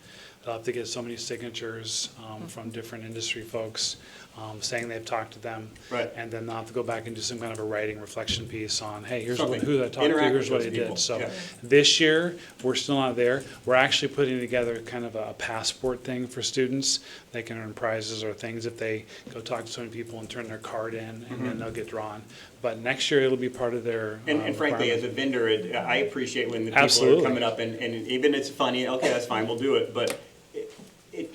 They'll have to get so many signatures from different industry folks saying they've talked to them.
Right.
And then they'll have to go back and do some kind of a writing reflection piece on, hey, here's
Something.
who I talked to,
Interact
here's
with
what I
those people.
did. So
Yeah.
this year, we're still not there. We're actually putting together kind of a passport thing for students. They can earn prizes or things if they go talk to so many people and turn their card in, and then they'll get drawn. But next year, it'll be part of their
And frankly, as
requirement.
a vendor, I appreciate when the people
Absolutely.
are coming up and even it's funny, okay, that's fine, we'll do it, but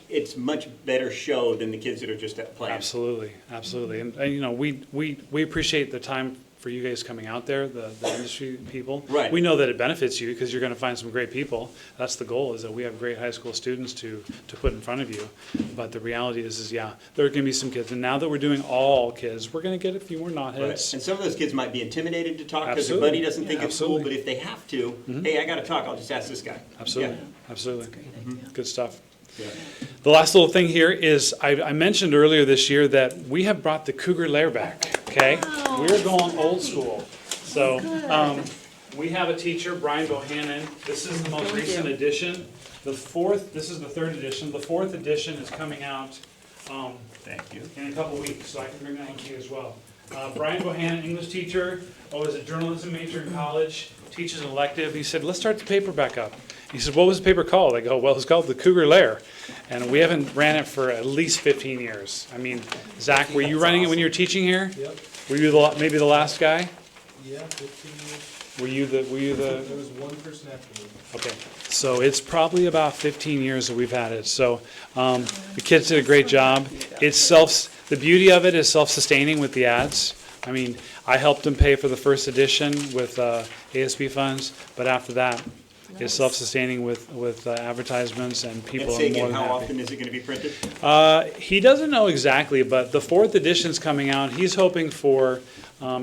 it's much better show than the kids that are just playing.
Absolutely, absolutely. And you know, we appreciate the time for you guys coming out there, the industry people.
Right.
We know that it benefits you because you're going to find some great people. That's the goal, is that we have great high school students to put in front of you. But the reality is yeah, there are going to be some kids. And now that we're doing all kids, we're going to get a few more
Right.
knotheads.
And some of those kids might be intimidated to talk because their
Absolutely.
buddy doesn't think it's cool,
Absolutely.
but if they have to, hey, I gotta talk, I'll just ask this guy.
Absolutely,
Yeah.
absolutely. Good stuff.
Yeah.
The last little thing here is, I mentioned earlier this year that we have brought the Cougar Lair back, okay? We're going old school. So, we have a teacher, Brian Bohannon. This is the most recent edition. This is the 3rd edition. The 4th edition is coming out
Thank you.
in a couple weeks, so I can bring that one to you as well. Brian Bohannon, English teacher, was a journalism major in college, teaches an elective. He said, let's start the paper back up. He said, what was the paper called? I go, well, it's called the Cougar Lair. And we haven't ran it for at least 15 years. I mean, Zach, were you running it when you were teaching here?
Yep.
Were you maybe the last guy?
Yeah, 15 years.
Were you the?
There was one person after me.
Okay, so it's probably about 15 years that we've had it. So the kids did a great job. The beauty of it is self-sustaining with the ads. I mean, I helped them pay for the first edition with ASB funds, but after that, it's self-sustaining with advertisements, and people
And
are
say
more
again,
than
how
happy.
often is it going to be printed?
He doesn't know exactly, but the 4th edition's coming out. He's hoping for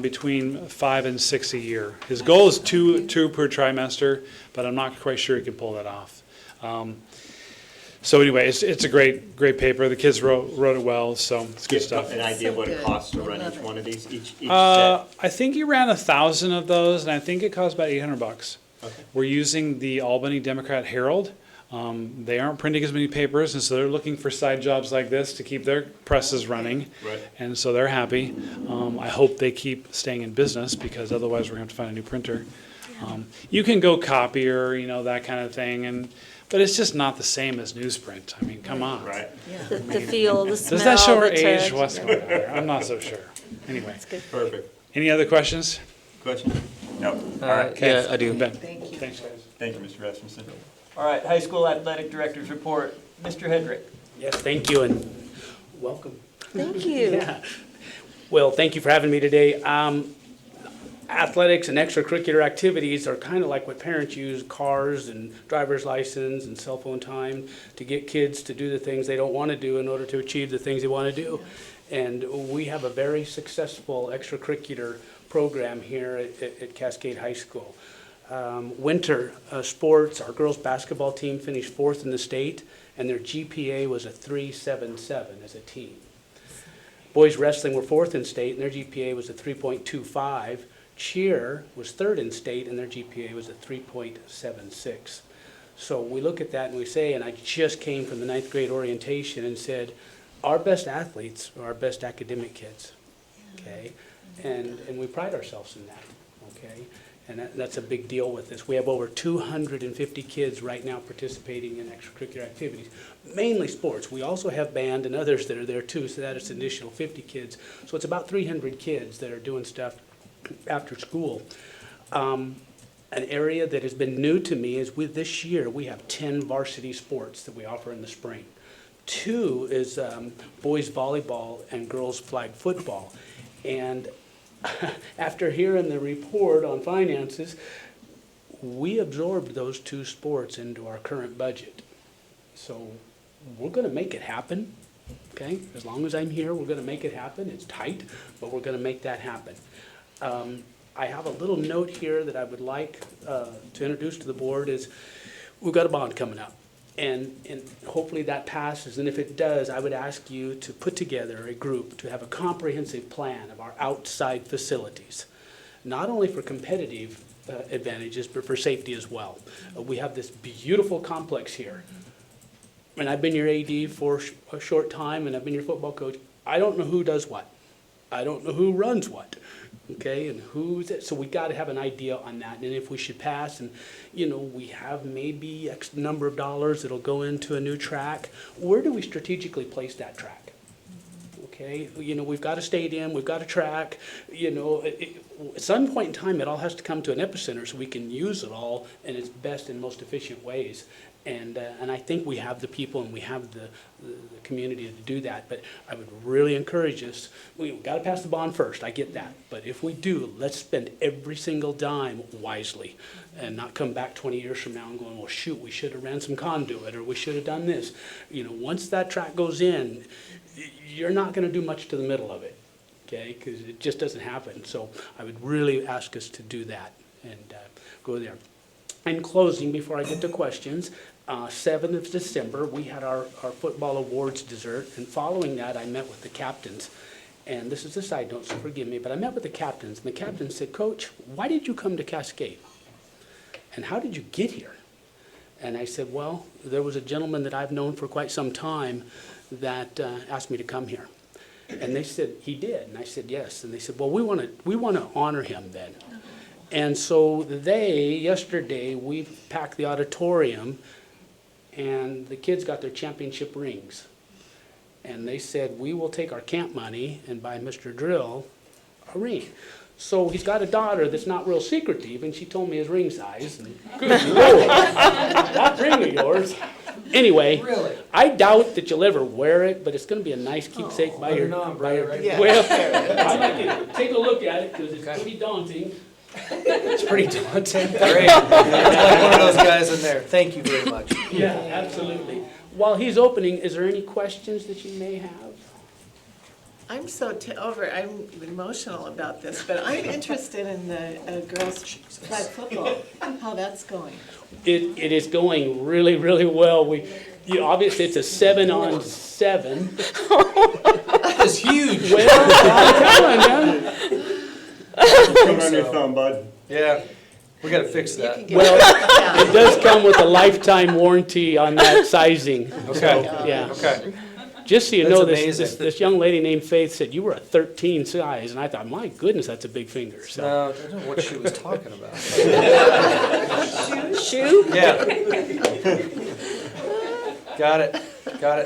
between 5 and 6 a year. His goal is two per trimester, but I'm not quite sure he can pull that off. So anyway, it's a great paper. The kids wrote it well, so it's good
Give
stuff.
an idea of what it
good.
costs to
I
run
love
each
it.
one of these, each set?
I think he ran 1,000 of those, and I think it cost about $800.
Okay.
We're using the Albany Democrat Herald. They aren't printing as many papers, and so they're looking for side jobs like this to keep their presses running.
Right.
And so they're happy. I hope they keep staying in business, because otherwise we're going to have to find a new printer. You can go copier, that kind of thing, but it's just not the same as newsprint. I mean, come on.
Right.
The feel, the smell,
Does that show our
the
age?
touch.
What's going on there? I'm not so sure. Anyway,
Perfect.
any other questions?
Question? No. All right.
Yeah, I do.
Ben?
Thank you.
Thanks, guys.
Thank you, Mr. Rasmussen. All right, high school athletic director's report. Mr. Hedrick.
Yes, thank you, and welcome.
Thank you.
Yeah. Well, thank you for having me today. Athletics and extracurricular activities are kind of like what parents use cars and driver's license and cell phone time to get kids to do the things they don't want to do in order to achieve the things they want to do. And we have a very successful extracurricular program here at Cascade High School. Winter sports, our girls basketball team finished 4th in the state, and their GPA was a 3.77 as a team. Boys wrestling were 4th in state, and their GPA was a 3.25. Cheer was 3rd in state, and their GPA was a 3.76. So we look at that and we say, and I just came from the 9th grade orientation and said, our best athletes are our best academic kids, okay? And we pride ourselves in that, okay? And that's a big deal with this. We have over 250 kids right now participating in extracurricular activities, mainly sports. We also have band and others that are there too, so that is an additional 50 kids. So it's about 300 kids that are doing stuff after school. An area that has been new to me is with this year, we have 10 varsity sports that we offer in the spring. 2 is boys volleyball and girls flag football. And after hearing the report on finances, we absorbed those 2 sports into our current budget. So we're going to make it happen, okay? As long as I'm here, we're going to make it happen. It's tight, but we're going to make that happen. I have a little note here that I would like to introduce to the board is we've got a bond coming up. And hopefully that passes, and if it does, I would ask you to put together a group to have a comprehensive plan of our outside facilities, not only for competitive advantages, but for safety as well. We have this beautiful complex here, and I've been your AD for a short time, and I've been your football coach. I don't know who does what. I don't know who runs what. Okay, and who's it? So we got to have an idea on that, and if we should pass, and we have maybe X number of dollars that'll go into a new track. Where do we strategically place that track? Okay, we've got a stadium, we've got a track. At some point in time, it all has to come to an epicenter so we can use it all in its best and most efficient ways. And I think we have the people and we have the community to do that. But I would really encourage us, we've got to pass the bond first, I get that. But if we do, let's spend every single dime wisely and not come back 20 years from now and going, well, shoot, we should have ran some conduit or we should have done this. Once that track goes in, you're not going to do much to the middle of it, okay? Because it just doesn't happen. So I would really ask us to do that and go there. In closing, before I get to questions, 7th of December, we had our football awards dessert, and following that, I met with the captains. And this is a side note, so forgive me, but I met with the captains, and the captains said, Coach, why did you come to Cascade? And how did you get here? And I said, well, there was a gentleman that I've known for quite some time that asked me to come here. And they said, he did. And I said, yes. And they said, well, we want to honor him then. And so yesterday, we packed the auditorium, and the kids got their championship rings. And they said, we will take our camp money and buy Mr. Drill a ring. So he's got a daughter that's not real secretive, and she told me his ring size. And good Lord, that ring of yours. Anyway,
Really?
I doubt that you'll ever wear it, but it's going to be a nice keepsake by your.
Yeah.
Well, I'd like to take a look at it because it's pretty daunting.
It's pretty daunting. Great. I'm like one of those guys in there. Thank you very much.
Yeah, absolutely. While he's opening, is there any questions that you may have?
I'm I'm emotional about this, but I'm interested in the girls' flag football, how that's going.
It is going really, really well. Obviously, it's a 7-on-7.
That is huge.
Well, I'm telling you.
Put it on your thumb, bud.
Yeah, we gotta fix that.
Well, it does come with a lifetime warranty on that sizing.
Okay,
So, yeah.
okay.
Just so you
That's
know,
amazing.
this young lady named Faith said you were a 13 size, and I thought, my goodness, that's a big finger. So.
No, I don't know what she was talking about.
Shoe?
Yeah. Got it.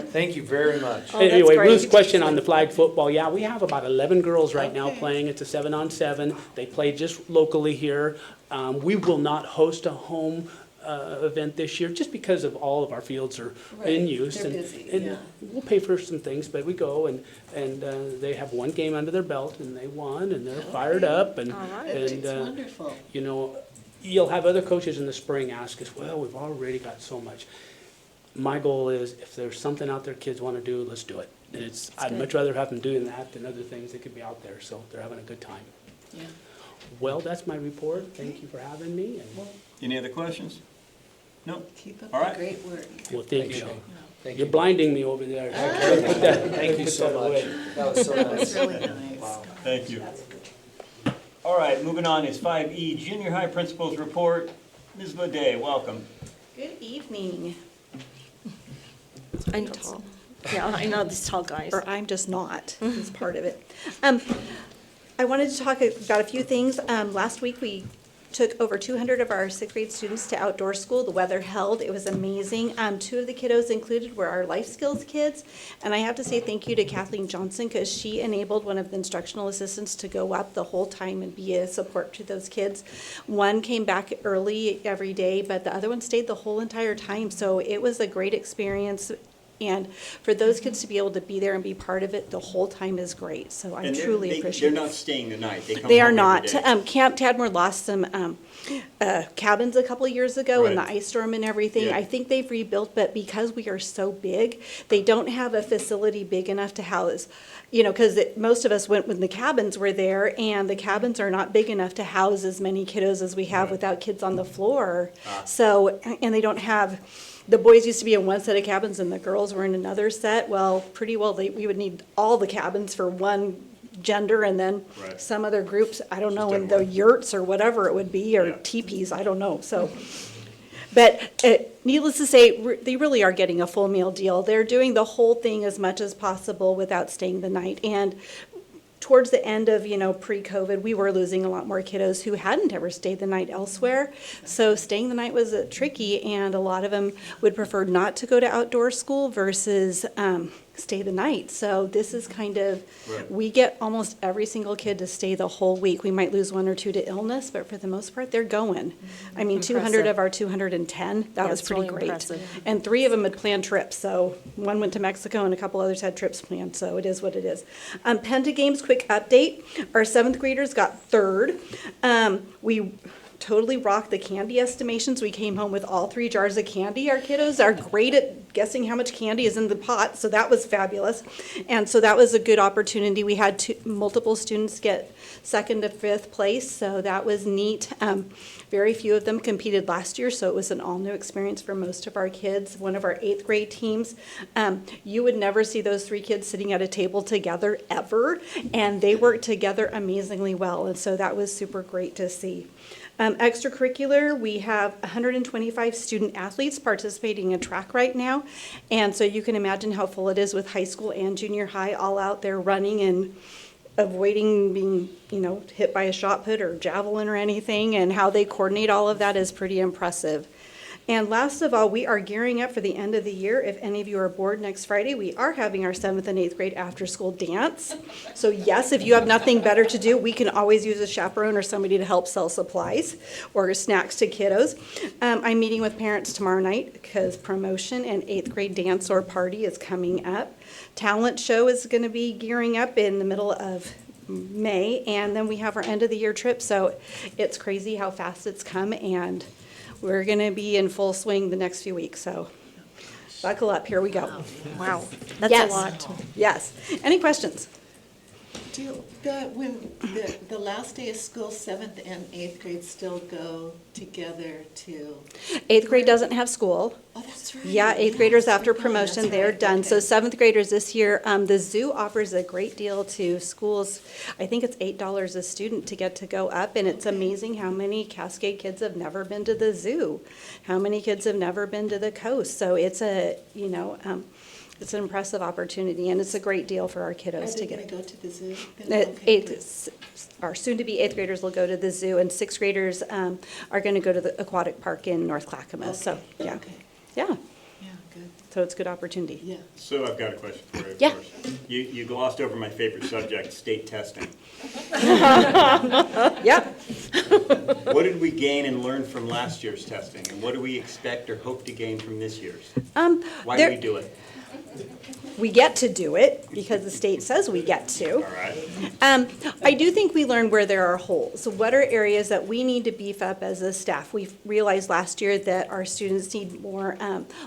Thank you very much.
Oh, that's
Anyway,
great.
Ruth's question on the flag football, yeah, we have about 11 girls right now playing. It's a 7-on-7. They play just locally here. We will not host a home event this year, just because of all of our fields are in use.
They're
and
busy,
and
yeah.
we'll pay for some things, but we go and they have one game under their belt, and they won, and they're fired up. And,
All right.
It's wonderful.
you know, you'll have other coaches in the spring ask us, well, we've already got so much. My goal is, if there's something out there kids want to do, let's do it. And I'd
good.
much rather have them doing that than other things that could be out there, so they're having a good time.
Yeah.
Well, that's my report. Thank you for having me. And,
Any other questions? No?
Keep up
All
the
right.
great work.
well, thank you.
Thank
You're
you.
blinding me over there.
Thank you so much. That was so
That's
nice.
really nice.
Thank you. All right, moving on is 5E, Junior High Principals Report. Ms. Leday, welcome.
Good evening.
I'm tall. Yeah, I know these tall guys.
Or I'm just not, is part of it. I wanted to talk about a few things. Last week, we took over 200 of our sixth grade students to outdoor school. The weather held. It was amazing. 2 of the kiddos included were our life skills kids. And I have to say thank you to Kathleen Johnson, because she enabled one of the instructional assistants to go up the whole time and be a support to those kids. One came back early every day, but the other one stayed the whole entire time. So it was a great experience. And for those kids to be able to be there and be part of it the whole time is great. So I
And
truly appreciate it.
They're not staying the night. They come
They are
home
not.
every day.
Camp Tadmor lost some cabins a couple of years ago in the
Right.
ice storm and everything.
Yeah.
I think they've rebuilt, but because we are so big, they don't have a facility big enough to house, because most of us went when the cabins were there, and the cabins are not big enough to house as many kiddos as we have
Right.
without kids on the floor.
Ah.
So, and they don't have, the boys used to be in one set of cabins and the girls were in another set. Well, pretty well, we would need all the cabins for one gender, and then
Right.
some other groups, I don't know, in
doesn't
the
work.
yurts or whatever it would be, or
Yeah.
teepees, I don't know, so. But needless to say, they really are getting a full meal deal. They're doing the whole thing as much as possible without staying the night. And towards the end of, pre-COVID, we were losing a lot more kiddos who hadn't ever stayed the night elsewhere. So staying the night was tricky, and a lot of them would prefer not to go to outdoor school versus stay the night. So this is kind of,
Right.
we get almost every single kid to stay the whole week. We might lose 1 or 2 to illness, but for the most part, they're going. I mean, 200 of our 210, that was
That's
pretty
really
great.
impressive.
And 3 of them had planned trips, so one went to Mexico and a couple others had trips planned, so it is what it is. Penta Games, quick update. Our 7th graders got 3rd. We totally rocked the candy estimations. We came home with all 3 jars of candy. Our kiddos are great at guessing how much candy is in the pot, so that was fabulous. And so that was a good opportunity. We had multiple students get 2nd to 5th place, so that was neat. Very few of them competed last year, so it was an all-new experience for most of our kids. One of our 8th grade teams, you would never see those 3 kids sitting at a table together ever, and they worked together amazingly well, and so that was super great to see. Extracurricular, we have 125 student athletes participating in track right now. And so you can imagine how full it is with high school and junior high all out there running and avoiding being, hit by a shot put or javelin or anything, and how they coordinate all of that is pretty impressive. And last of all, we are gearing up for the end of the year. If any of you are bored next Friday, we are having our 7th and 8th grade after-school dance. So yes, if you have nothing better to do, we can always use a chaperone or somebody to help sell supplies or snacks to kiddos. I'm meeting with parents tomorrow night because promotion and 8th grade dance or party is coming up. Talent show is going to be gearing up in the middle of May, and then we have our end of the year trip. So it's crazy how fast it's come, and we're going to be in full swing the next few weeks, so buckle up. Here we go.
Wow, that's
Yes.
a lot.
Yes. Any questions?
When the last day of school, 7th and 8th grade still go together to?
8th grade doesn't have school.
Oh, that's right.
Yeah, 8th graders after promotion,
That's
they're
right,
done. So
okay.
7th graders this year, the zoo offers a great deal to schools. I think it's $8 a student to get to go up, and it's amazing how many Cascade kids have never been to the zoo, how many kids have never been to the coast. So it's it's an impressive opportunity, and it's a great deal for our
Are
kiddos to
they
get.
going to go to the zoo?
Our soon-to-be 8th graders will go to the zoo, and 6th graders are going to go to the aquatic park in North Clackamas. So, yeah,
Okay.
yeah.
Yeah, good.
So it's a good opportunity.
Yeah.
So I've got a question for you. of
Yeah.
course. You glossed over my favorite subject, state testing.
Yep.
What did we gain and learn from last year's testing, and what do we expect or hope to gain from this year's? Why do
there-
we do it?
We get to do it because the state says we get to.
All right.
I do think we learned where there are holes. What are areas that we need to beef up as a staff? We realized last year that our students need more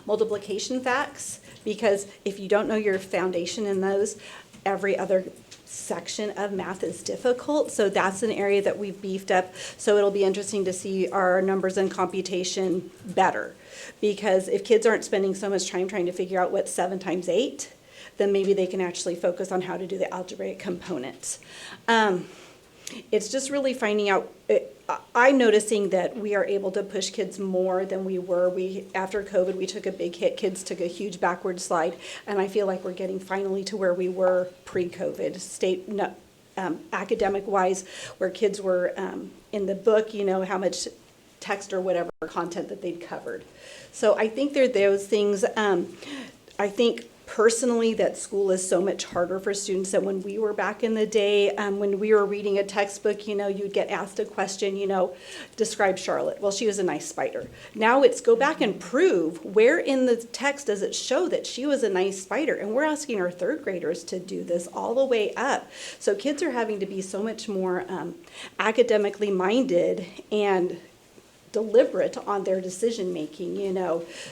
multiplication facts, because if you don't know your foundation in those, every other section of math is difficult. So that's an area that we've beefed up. So it'll be interesting to see our numbers in computation better. Because if kids aren't spending so much time trying to figure out what's 7 times 8, then maybe they can actually focus on how to do the algebraic components. It's just really finding out. I'm noticing that we are able to push kids more than we were. After COVID, we took a big hit. Kids took a huge backward slide, and I feel like we're getting finally to where we were pre-COVID. Academic-wise, where kids were in the book, how much text or whatever content that they'd covered. So I think there are those things. I think personally that school is so much harder for students than when we were back in the day. When we were reading a textbook, you'd get asked a question, describe Charlotte. Well, she was a nice spider. Now it's go back and prove where in the text does it show that she was a nice spider. And we're asking our 3rd graders to do this all the way up. So kids are having to be so much more academically minded and deliberate on their decision making,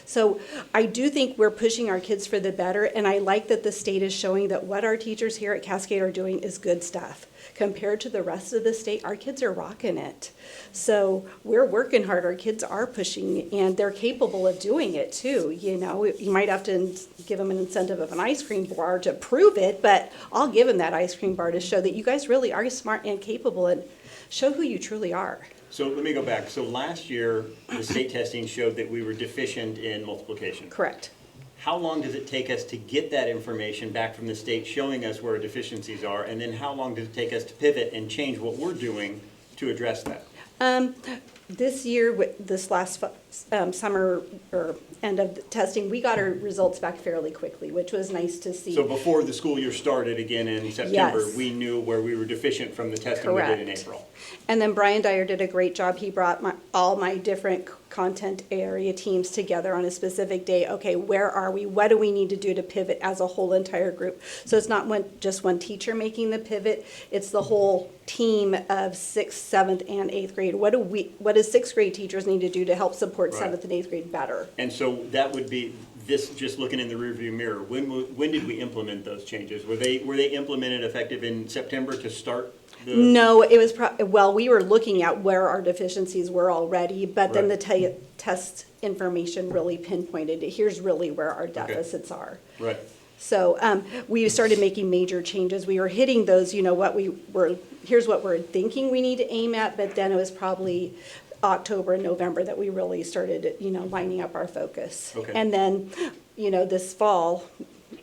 So I do think we're pushing our kids for the better, and I like that the state is showing that what our teachers here at Cascade are doing is good stuff. Compared to the rest of the state, our kids are rocking it. So we're working hard, our kids are pushing, and they're capable of doing it too, You might have to give them an incentive of an ice cream bar to prove it, but I'll give them that ice cream bar to show that you guys really are smart and capable, and show who you truly are.
So let me go back. So last year, the state testing showed that we were deficient in multiplication.
Correct.
How long does it take us to get that information back from the state showing us where our deficiencies are? And then how long does it take us to pivot and change what we're doing to address that?
This year, this last summer or end of the testing, we got our results back fairly quickly, which was nice to see.
So before the school year started again in September,
Yes.
we knew where we were deficient from the testing we did in
Correct.
April.
And then Brian Dyer did a great job. He brought all my different content area teams together on a specific day. Okay, where are we? What do we need to do to pivot as a whole entire group? So it's not just one teacher making the pivot. It's the whole team of 6th, 7th, and 8th grade. What do 6th grade teachers need to do to help support
Right.
7th and 8th grade better?
And so that would be this, just looking in the rearview mirror. When did we implement those changes? Were they implemented effective in September to start the?
No, it was, we were looking at where our deficiencies were already, but then the test information really pinpointed, here's really where our deficits are.
Right.
So we started making major changes. We were hitting those, here's what we're thinking we need to aim at, but then it was probably October and November that we really started, lining up our focus.
Okay.
And then, this fall,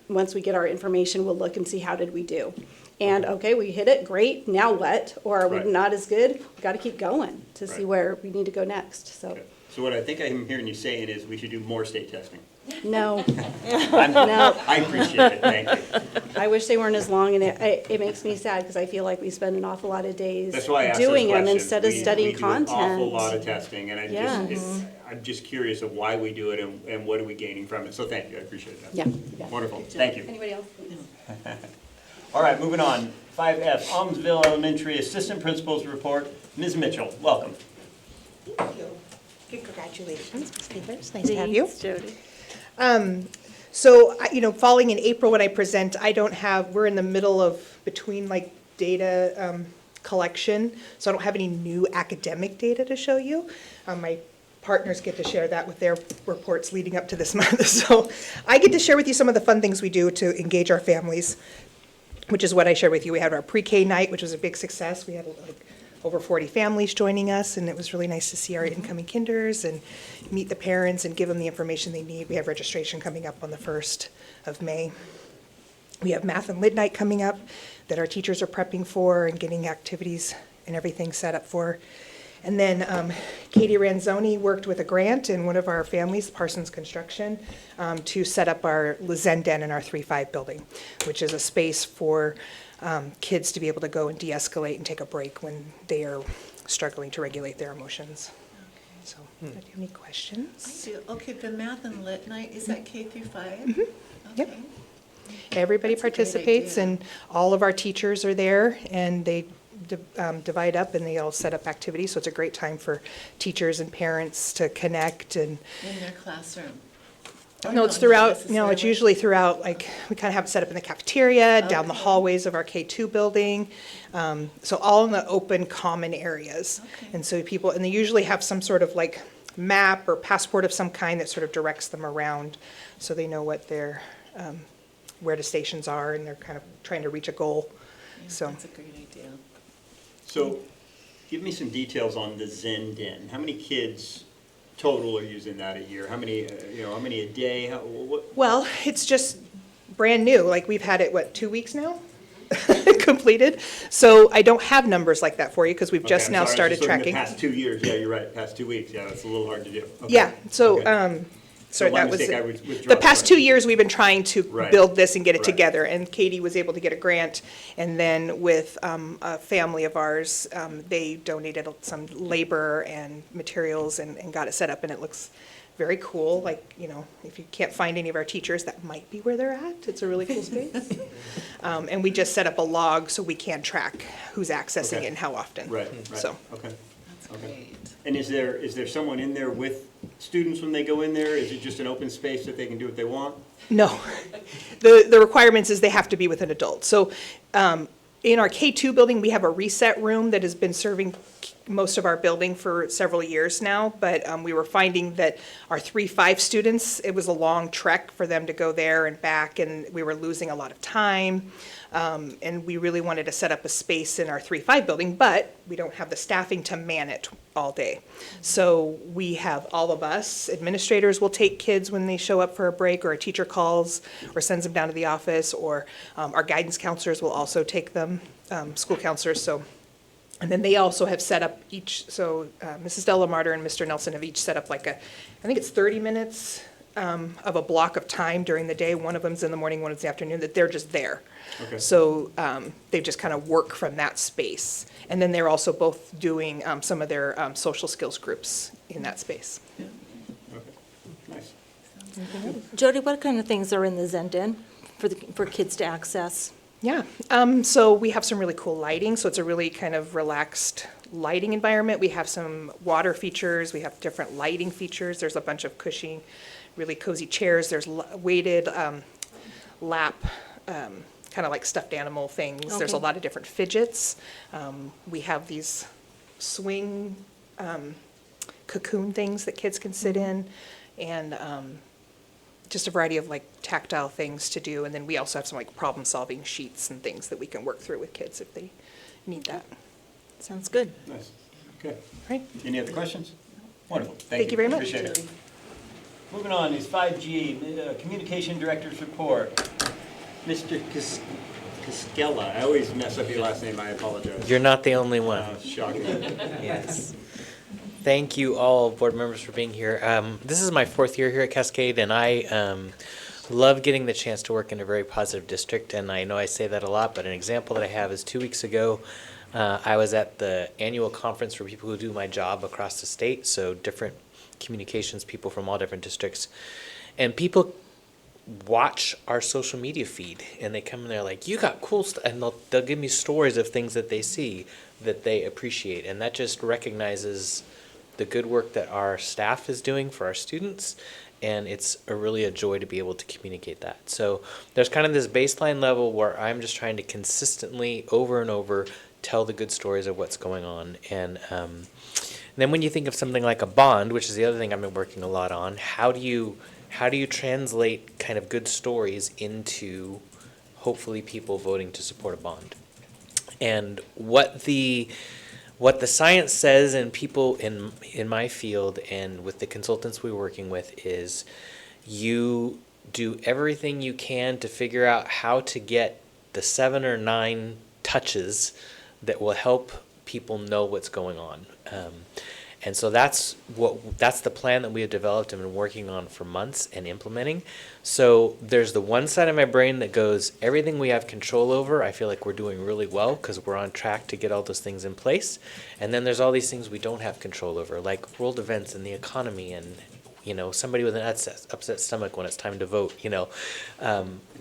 once we get our information, we'll look and see how did we do. And, okay, we hit it, great, now what? Or are we
Right.
not as good? We got to keep going to see
Right.
where we need to go next, so,
Okay. So what I think I'm hearing you saying is we should do more state testing.
no,
I'm-
no.
I appreciate it, thank you.
I wish they weren't as long, and it makes me sad, because I feel like we spend an awful lot of days
That's why I asked those
doing them
questions.
instead of studying content.
We do an awful lot of testing, and
Yeah.
I'm just curious of why we do it and what are we gaining from it. So thank you, I appreciate that.
Yeah. Yeah.
Wonderful, thank you.
Anybody else?
All right, moving on. 5F, Almsville Elementary Assistant Principal's Report. Ms. Mitchell, welcome.
Thank you. Congratulations, Ms. Stevens. Nice to have you.
Thanks, Jody.
So, following in April when I present, we're in the middle of between like data collection, so I don't have any new academic data to show you. My partners get to share that with their reports leading up to this month. So I get to share with you some of the fun things we do to engage our families, which is what I shared with you. We had our pre-K night, which was a big success. We had like over 40 families joining us, and it was really nice to see our incoming kinders and meet the parents and give them the information they need. We have registration coming up on the 1st of May. We have math and lit night coming up that our teachers are prepping for and getting activities and everything set up for. And then Katie Ranzoni worked with a grant in one of our families, Parsons Construction, to set up our Zen Den in our 3-5 building, which is a space for kids to be able to go and de-escalate and take a break when they are struggling to regulate their emotions. So, do you have any questions?
Okay, the math and lit night, is that K through 5?
Yep.
Okay.
Everybody
That's a great
participates,
idea.
and all of our teachers are there, and they divide up, and they all set up activities, so it's a great time for teachers and parents to connect and.
In their classroom? Or
No, it's
not
throughout, no, it's
necessarily?
usually throughout, like, we kind of have it set up in the cafeteria, down the hallways of our K2 building, so all in the open common areas.
Okay.
And so people, and they usually have some sort of like map or passport of some kind that sort of directs them around, so they know what their, where the stations are, and they're kind of trying to reach a goal,
Yeah,
so.
That's a great idea.
So give me some details on the Zen Den. How many kids total are using that a year? How many, how many a day? What?
Well, it's just brand new, like, we've had it, 2 weeks now? Completed, so I don't have numbers like that for you, because we've just
Okay,
now
I'm sorry, I was
started
just looking at
tracking.
Past 2 years, yeah, you're right, past 2 weeks, yeah, that's a little hard to do. Okay.
Yeah, so,
Okay.
sorry,
my
that was,
mistake, I withdraw
the
the
past
question.
2 years, we've been trying to
Right.
build this and get it
Right.
together, and Katie was able to get a grant, and then with a family of ours, they donated some labor and materials and got it set up, and it looks very cool, like, if you can't find any of our teachers, that might be where they're at, it's a really cool space. And we just set up a log so we can track who's accessing
Okay.
it and how often.
Right, right,
So.
okay.
That's
Okay.
great.
And is there someone in there with students when they go in there? Is it just an open space that they can do what they want?
No. The requirements is they have to be with an adult. So in our K2 building, we have a reset room that has been serving most of our building for several years now, but we were finding that our 3-5 students, it was a long trek for them to go there and back, and we were losing a lot of time. And we really wanted to set up a space in our 3-5 building, but we don't have the staffing to man it all day. So we have all of us, administrators will take kids when they show up for a break, or a teacher calls or sends them down to the office, or our guidance counselors will also take them, school counselors, so. And then they also have set up each, so Mrs. Delamarter and Mr. Nelson have each set up like I think it's 30 minutes of a block of time during the day. One of them's in the morning, one is in the afternoon, that they're just there.
Okay.
So they just kind of work from that space. And then they're also both doing some of their social skills groups in that space.
Okay, nice.
Jody, what kind of things are in the Zen Den for kids to access?
Yeah, so we have some really cool lighting, so it's a really kind of relaxed lighting environment. We have some water features, we have different lighting features, there's a bunch of cushy, really cozy chairs, there's weighted lap, kind of like stuffed animal things. There's a
Okay.
lot of different fidgets. We have these swing cocoon things that kids can sit in, and just a variety of like tactile things to do. And then we also have some like problem-solving sheets and things that we can work through with kids if they need that.
Sounds good.
Nice. Okay.
Great.
Any other questions? Wonderful.
Thank you very much.
Appreciate it. Moving on is 5G, Communication Director's Report. Mr. Cascella, I always mess up your last name, I apologize.
You're not the only one.
Shocking.
Yes. Thank you all, board members, for being here. This is my 4th year here at Cascade, and I love getting the chance to work in a very positive district, and I know I say that a lot, but an example that I have is 2 weeks ago, I was at the annual conference for people who do my job across the state, so different communications people from all different districts, and people watch our social media feed, and they come and they're like, you got cool stuff, and they'll give me stories of things that they see that they appreciate, and that just recognizes the good work that our staff is doing for our students, and it's really a joy to be able to communicate that. So there's kind of this baseline level where I'm just trying to consistently, over and over, tell the good stories of what's going on. And then when you think of something like a bond, which is the other thing I've been working a lot on, how do you translate kind of good stories into hopefully people voting to support a bond? And what the science says, and people in my field and with the consultants we're working with, is you do everything you can to figure out how to get the 7 or 9 touches that will help people know what's going on. And so that's the plan that we have developed and been working on for months and implementing. So there's the one side of my brain that goes, everything we have control over, I feel like we're doing really well because we're on track to get all those things in place. And then there's all these things we don't have control over, like world events and the economy and, you know, somebody with an upset stomach when it's time to vote, you know.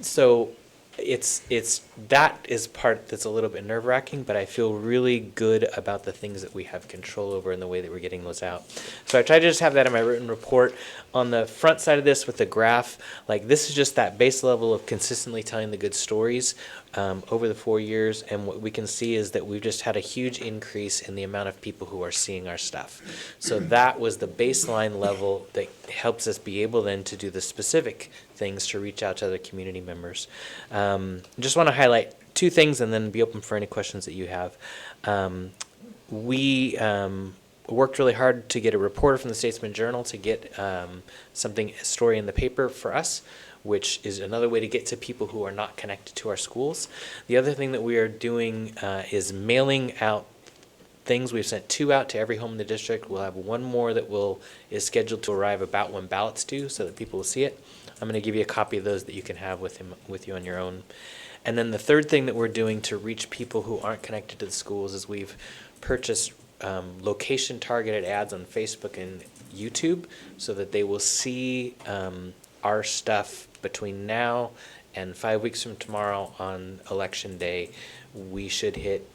So it's that is part that's a little bit nerve-wracking, but I feel really good about the things that we have control over and the way that we're getting those out. So I try to just have that in my written report. On the front side of this with the graph, like this is just that base level of consistently telling the good stories over the 4 years, and what we can see is that we've just had a huge increase in the amount of people who are seeing our stuff. So that was the baseline level that helps us be able then to do the specific things to reach out to other community members. Just want to highlight 2 things and then be open for any questions that you have. We worked really hard to get a reporter from the Statesman Journal to get a story in the paper for us, which is another way to get to people who are not connected to our schools. The other thing that we are doing is mailing out things. We've sent 2 out to every home in the district. We'll have 1 more that is scheduled to arrive about when ballots due so that people will see it. I'm going to give you a copy of those that you can have with you on your own. And then the third thing that we're doing to reach people who aren't connected to the schools is we've purchased location-targeted ads on Facebook and YouTube so that they will see our stuff between now and 5 weeks from tomorrow on Election Day. We should hit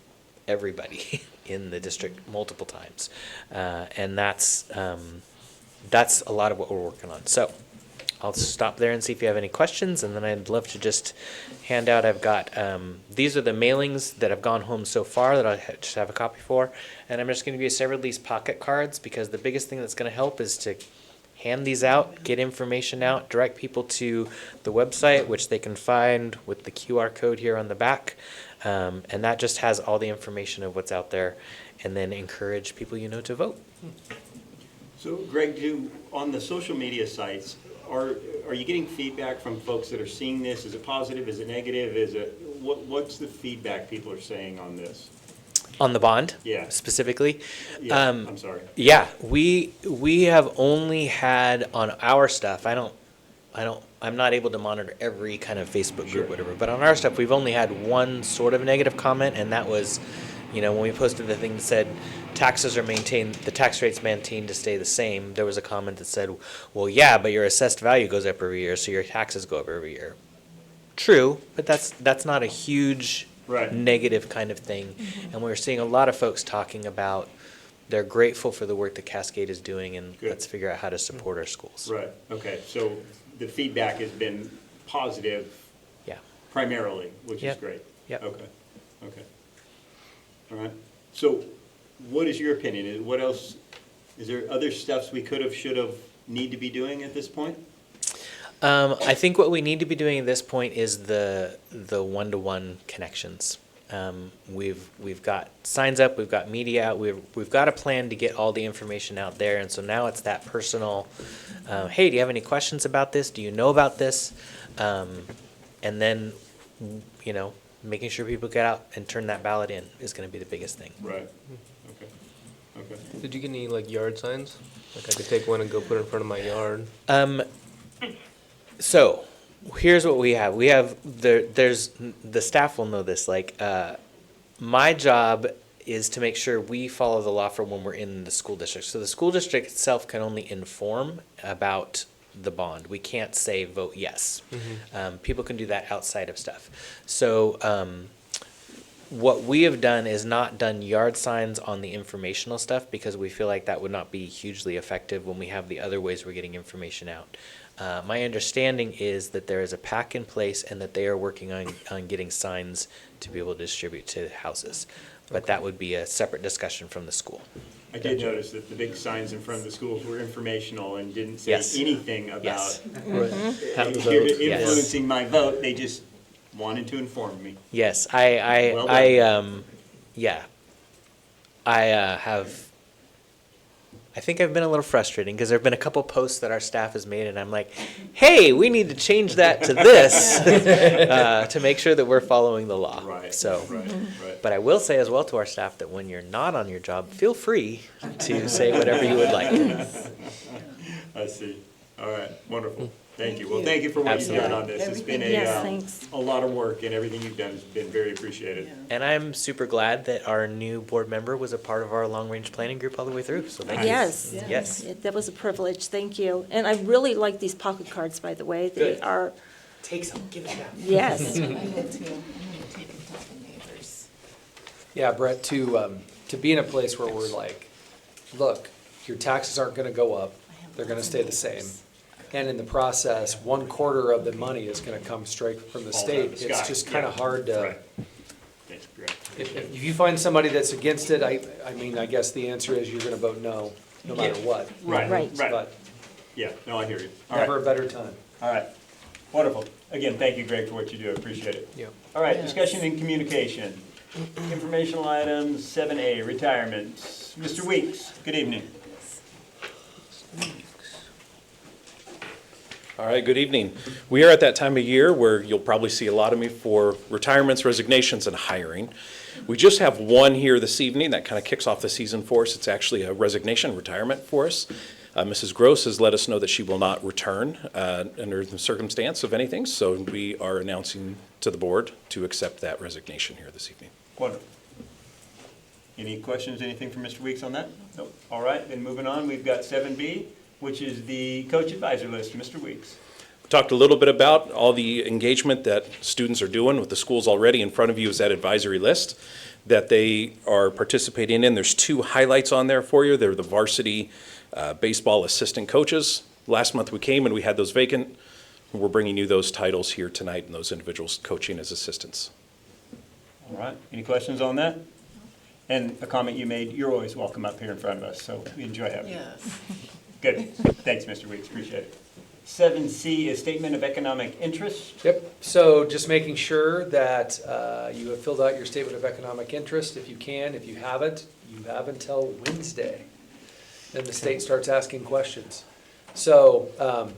everybody in the district multiple times. And that's a lot of what we're working on. So I'll stop there and see if you have any questions, and then I'd love to just hand out. I've got, these are the mailings that have gone home so far that I just have a copy for, and I'm just going to give you several of these pocket cards because the biggest thing that's going to help is to hand these out, get information out, direct people to the website, which they can find with the QR code here on the back, and that just has all the information of what's out there, and then encourage people you know to vote.
So Greg, on the social media sites, are you getting feedback from folks that are seeing this? Is it positive? Is it negative? What's the feedback people are saying on this?
On the bond?
Yeah.
Specifically?
Yeah, I'm sorry.
Yeah, we have only had on our stuff, I'm not able to monitor every kind of Facebook group, whatever, but on our stuff, we've only had 1 sort of negative comment, and that was, when we posted the thing that said taxes are maintained, the tax rate's maintained to stay the same, there was a comment that said, well, yeah, but your assessed value goes up every year, so your taxes go up every year. True, but that's not a huge negative kind of thing. And we're seeing a lot of folks talking about they're grateful for the work that Cascade is doing, and let's figure out how to support our schools.
Right, okay, so the feedback has been positive primarily, which is great.
Yep.
Okay. All right. So what is your opinion? What else, is there other steps we could have, should have, need to be doing at this point?
I think what we need to be doing at this point is the one-to-one connections. We've got signs up, we've got media out, we've got a plan to get all the information out there, and so now it's that personal, hey, do you have any questions about this? Do you know about this? And then, you know, making sure people get out and turn that ballot in is gonna be the biggest thing.
Right. Okay. Okay.
Did you get any like yard signs? Like I could take one and go put it in front of my yard?
So, here's what we have. We have, there's, the staff will know this, like, my job is to make sure we follow the law for when we're in the school district. So the school district itself can only inform about the bond. We can't say vote yes. People can do that outside of stuff. So, what we have done is not done yard signs on the informational stuff because we feel like that would not be hugely effective when we have the other ways we're getting information out. My understanding is that there is a pack in place and that they are working on getting signs to be able to distribute to houses. But that would be a separate discussion from the school.
I did notice that the big signs in front of the schools were informational and didn't say
Yes.
anything about
Yes.
influencing my vote. They just wanted to inform me.
Yes,
Well
I think I've been a little frustrating because there have been a couple posts that our staff has made and I'm like, hey, we need to change that to this to make sure that we're following the law.
Right.
So,
Right. Right.
but I will say as well to our staff that when you're not on your job, feel free to say whatever you would like.
I see. All right. Wonderful. Thank you. Well, thank you for what you've done on this. It's been
Yes, thanks.
a lot of work, and everything you've done has been very appreciated.
And I'm super glad that our new board member was a part of our long-range planning group all the way through, so thank you.
Yes.
Yes.
That was a privilege, thank you. And I really like these pocket cards, by the way. They
Good.
are,
Take some, give it back.
yes.
I did too. I'm gonna take them to the neighbors.
Yeah, Brett, to be in a place where we're like, look, your taxes aren't gonna go up, they're gonna stay the same. And in the process, 1/4 of the money is gonna come straight from the
Falls out
state.
of the
It's
sky.
just kinda
Yeah.
hard to,
Right. That's correct.
if you find somebody that's against it, I mean, I guess the answer is you're gonna vote no, no matter what.
Right.
Right.
Right.
But
Yeah. No, I hear you. All
never
right.
a better time.
All right. Wonderful. Again, thank you, Greg, for what you do. I appreciate it.
Yeah.
All right. Discussion and communication. Informational items, 7A, retirements. Mr. Weeks, good evening.
All right, good evening. We are at that time of year where you'll probably see a lot of me for retirements, resignations, and hiring. We just have one here this evening that kind of kicks off the season for us. It's actually a resignation retirement for us. Mrs. Gross has let us know that she will not return under the circumstance of anything, so we are announcing to the board to accept that resignation here this evening.
Wonderful. Any questions, anything from Mr. Weeks on that? Nope. All right, then moving on, we've got 7B, which is the coach advisor list. Mr. Weeks.
Talked a little bit about all the engagement that students are doing with the schools already. In front of you is that advisory list that they are participating in. There's 2 highlights on there for you. They're the varsity baseball assistant coaches. Last month we came and we had those vacant. We're bringing you those titles here tonight and those individuals coaching as assistants.
All right, any questions on that? And a comment you made, you're always welcome up here in front of us, so we enjoy having you.
Yes.
Good. Thanks, Mr. Weeks. Appreciate it. 7C is statement of economic interest.
Yep, so just making sure that you have filled out your statement of economic interest, if you can. If you haven't, you have until Wednesday. Then the state starts asking questions. So,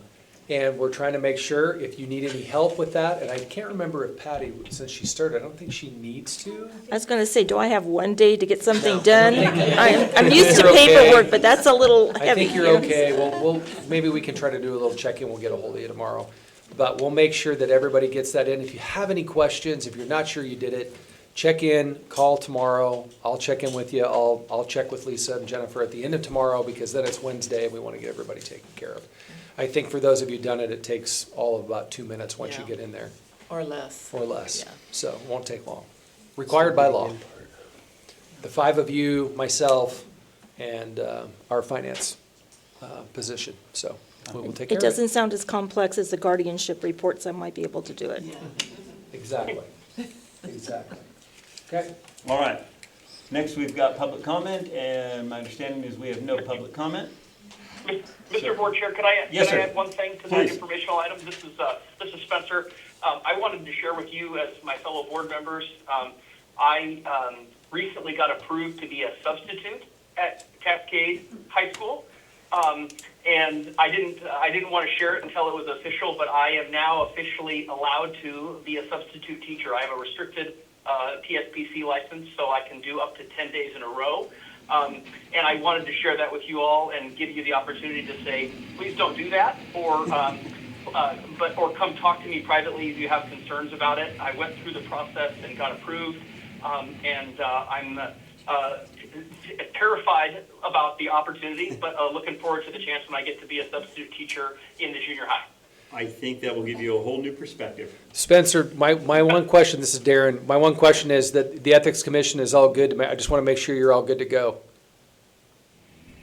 and we're trying to make sure if you need any help with that, and I can't remember if Patty, since she started, I don't think she needs to.
I was gonna say, do I have one day to get something
No.
done? I'm used to
You're okay.
paperwork, but that's a little
I
heavy
think you're
here.
okay. We'll, maybe we can try to do a little check-in. We'll get a hold of you tomorrow. But we'll make sure that everybody gets that in. If you have any questions, if you're not sure you did it, check in, call tomorrow. I'll check in with you. I'll check with Lisa and Jennifer at the end of tomorrow because then it's Wednesday and we want to get everybody taken care of. I think for those of you who've done it, it takes all of about 2 minutes once you
Yeah.
get in there,
Or less.
or less.
Yeah.
So it won't take long. Required by law. The 5 of you, myself, and our finance position. So we will take care
It
of it.
doesn't sound as complex as the guardianship reports. I might be able to do it.
Exactly. Exactly. Okay.
All right. Next, we've got public comment, and my understanding is we have no public comment.
Mr. Board Chair, could I
Yes, sir.
add one thing to that
Please.
informational item? This is Spencer. I wanted to share with you as my fellow board members, I recently got approved to be a substitute at Cascade High School. And I didn't want to share it until it was official, but I am now officially allowed to be a substitute teacher. I have a restricted PSPC license, so I can do up to 10 days in a row. And I wanted to share that with you all and give you the opportunity to say, please don't do that, or come talk to me privately if you have concerns about it. I went through the process and got approved, and I'm terrified about the opportunity, but looking forward to the chance when I get to be a substitute teacher in the junior high.
I think that will give you a whole new perspective.
Spencer, my one question, this is Darren, my one question is that the Ethics Commission is all good. I just want to make sure you're all good to go.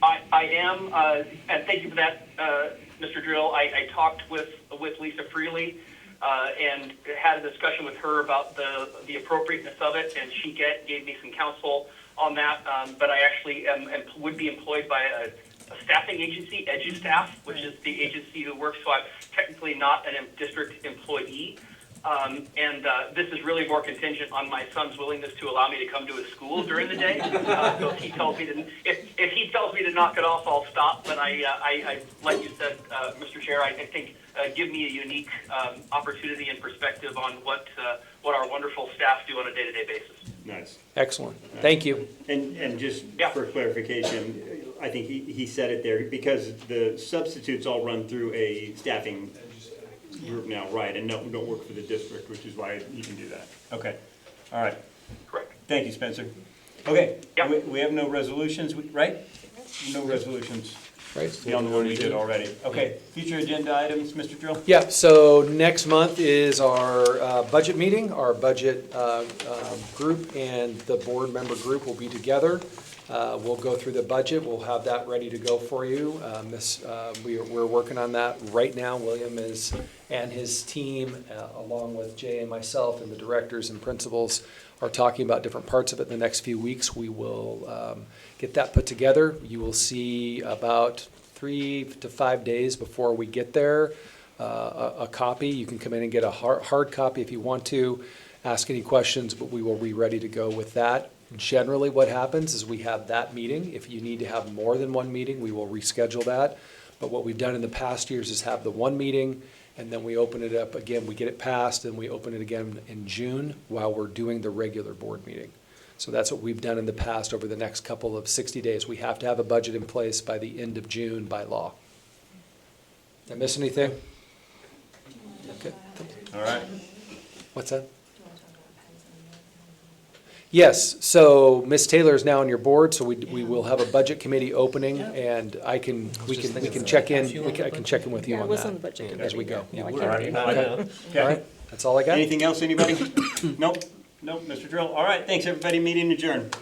I am, and thank you for that, Mr. Drill. I talked with Lisa Freely and had a discussion with her about the appropriateness of it, and she gave me some counsel on that. But I actually would be employed by a staffing agency, EduStaff, which is the agency who works, so I'm technically not a district employee. And this is really more contingent on my son's willingness to allow me to come to his school during the day. So if he tells me to knock it off, I'll stop. But I like you said, Mr. Chair, I think give me a unique opportunity and perspective on what our wonderful staff do on a day-to-day basis.
Nice.
Excellent. Thank you.
And just for clarification, I think he said it there, because the substitutes all run through a staffing group now, right, and don't work for the district, which is why you can do that. Okay, all right.
Correct.
Thank you, Spencer. Okay,
Yep.
we have no resolutions, right? No resolutions
Right.
beyond the one we did already. Okay, future agenda items, Mr. Drill?
Yeah, so next month is our budget meeting. Our budget group and the board member group will be together. We'll go through the budget. We'll have that ready to go for you. We're working on that right now. William and his team, along with Jay and myself and the directors and principals, are talking about different parts of it in the next few weeks. We will get that put together. You will see about 3 to 5 days before we get there a copy. You can come in and get a hard copy if you want to, ask any questions, but we will be ready to go with that. Generally, what happens is we have that meeting. If you need to have more than one meeting, we will reschedule that. But what we've done in the past years is have the one meeting, and then we open it up again. We get it passed, and we open it again in June while we're doing the regular board meeting. So that's what we've done in the past over the next couple of 60 days. We have to have a budget in place by the end of June by law. Did I miss anything? Okay.
All right.
What's that? Yes, so Ms. Taylor is now on your board, so we will have a budget committee opening, and we can check in, I can check in with you
Yeah, I
on
was on the
that
budget committee.
as we go.
Yeah, I
All
can't
right.
do
Okay. All right, that's all I got.
Anything else, anybody? Nope, Mr. Drill. All right, thanks, everybody. Meeting adjourned.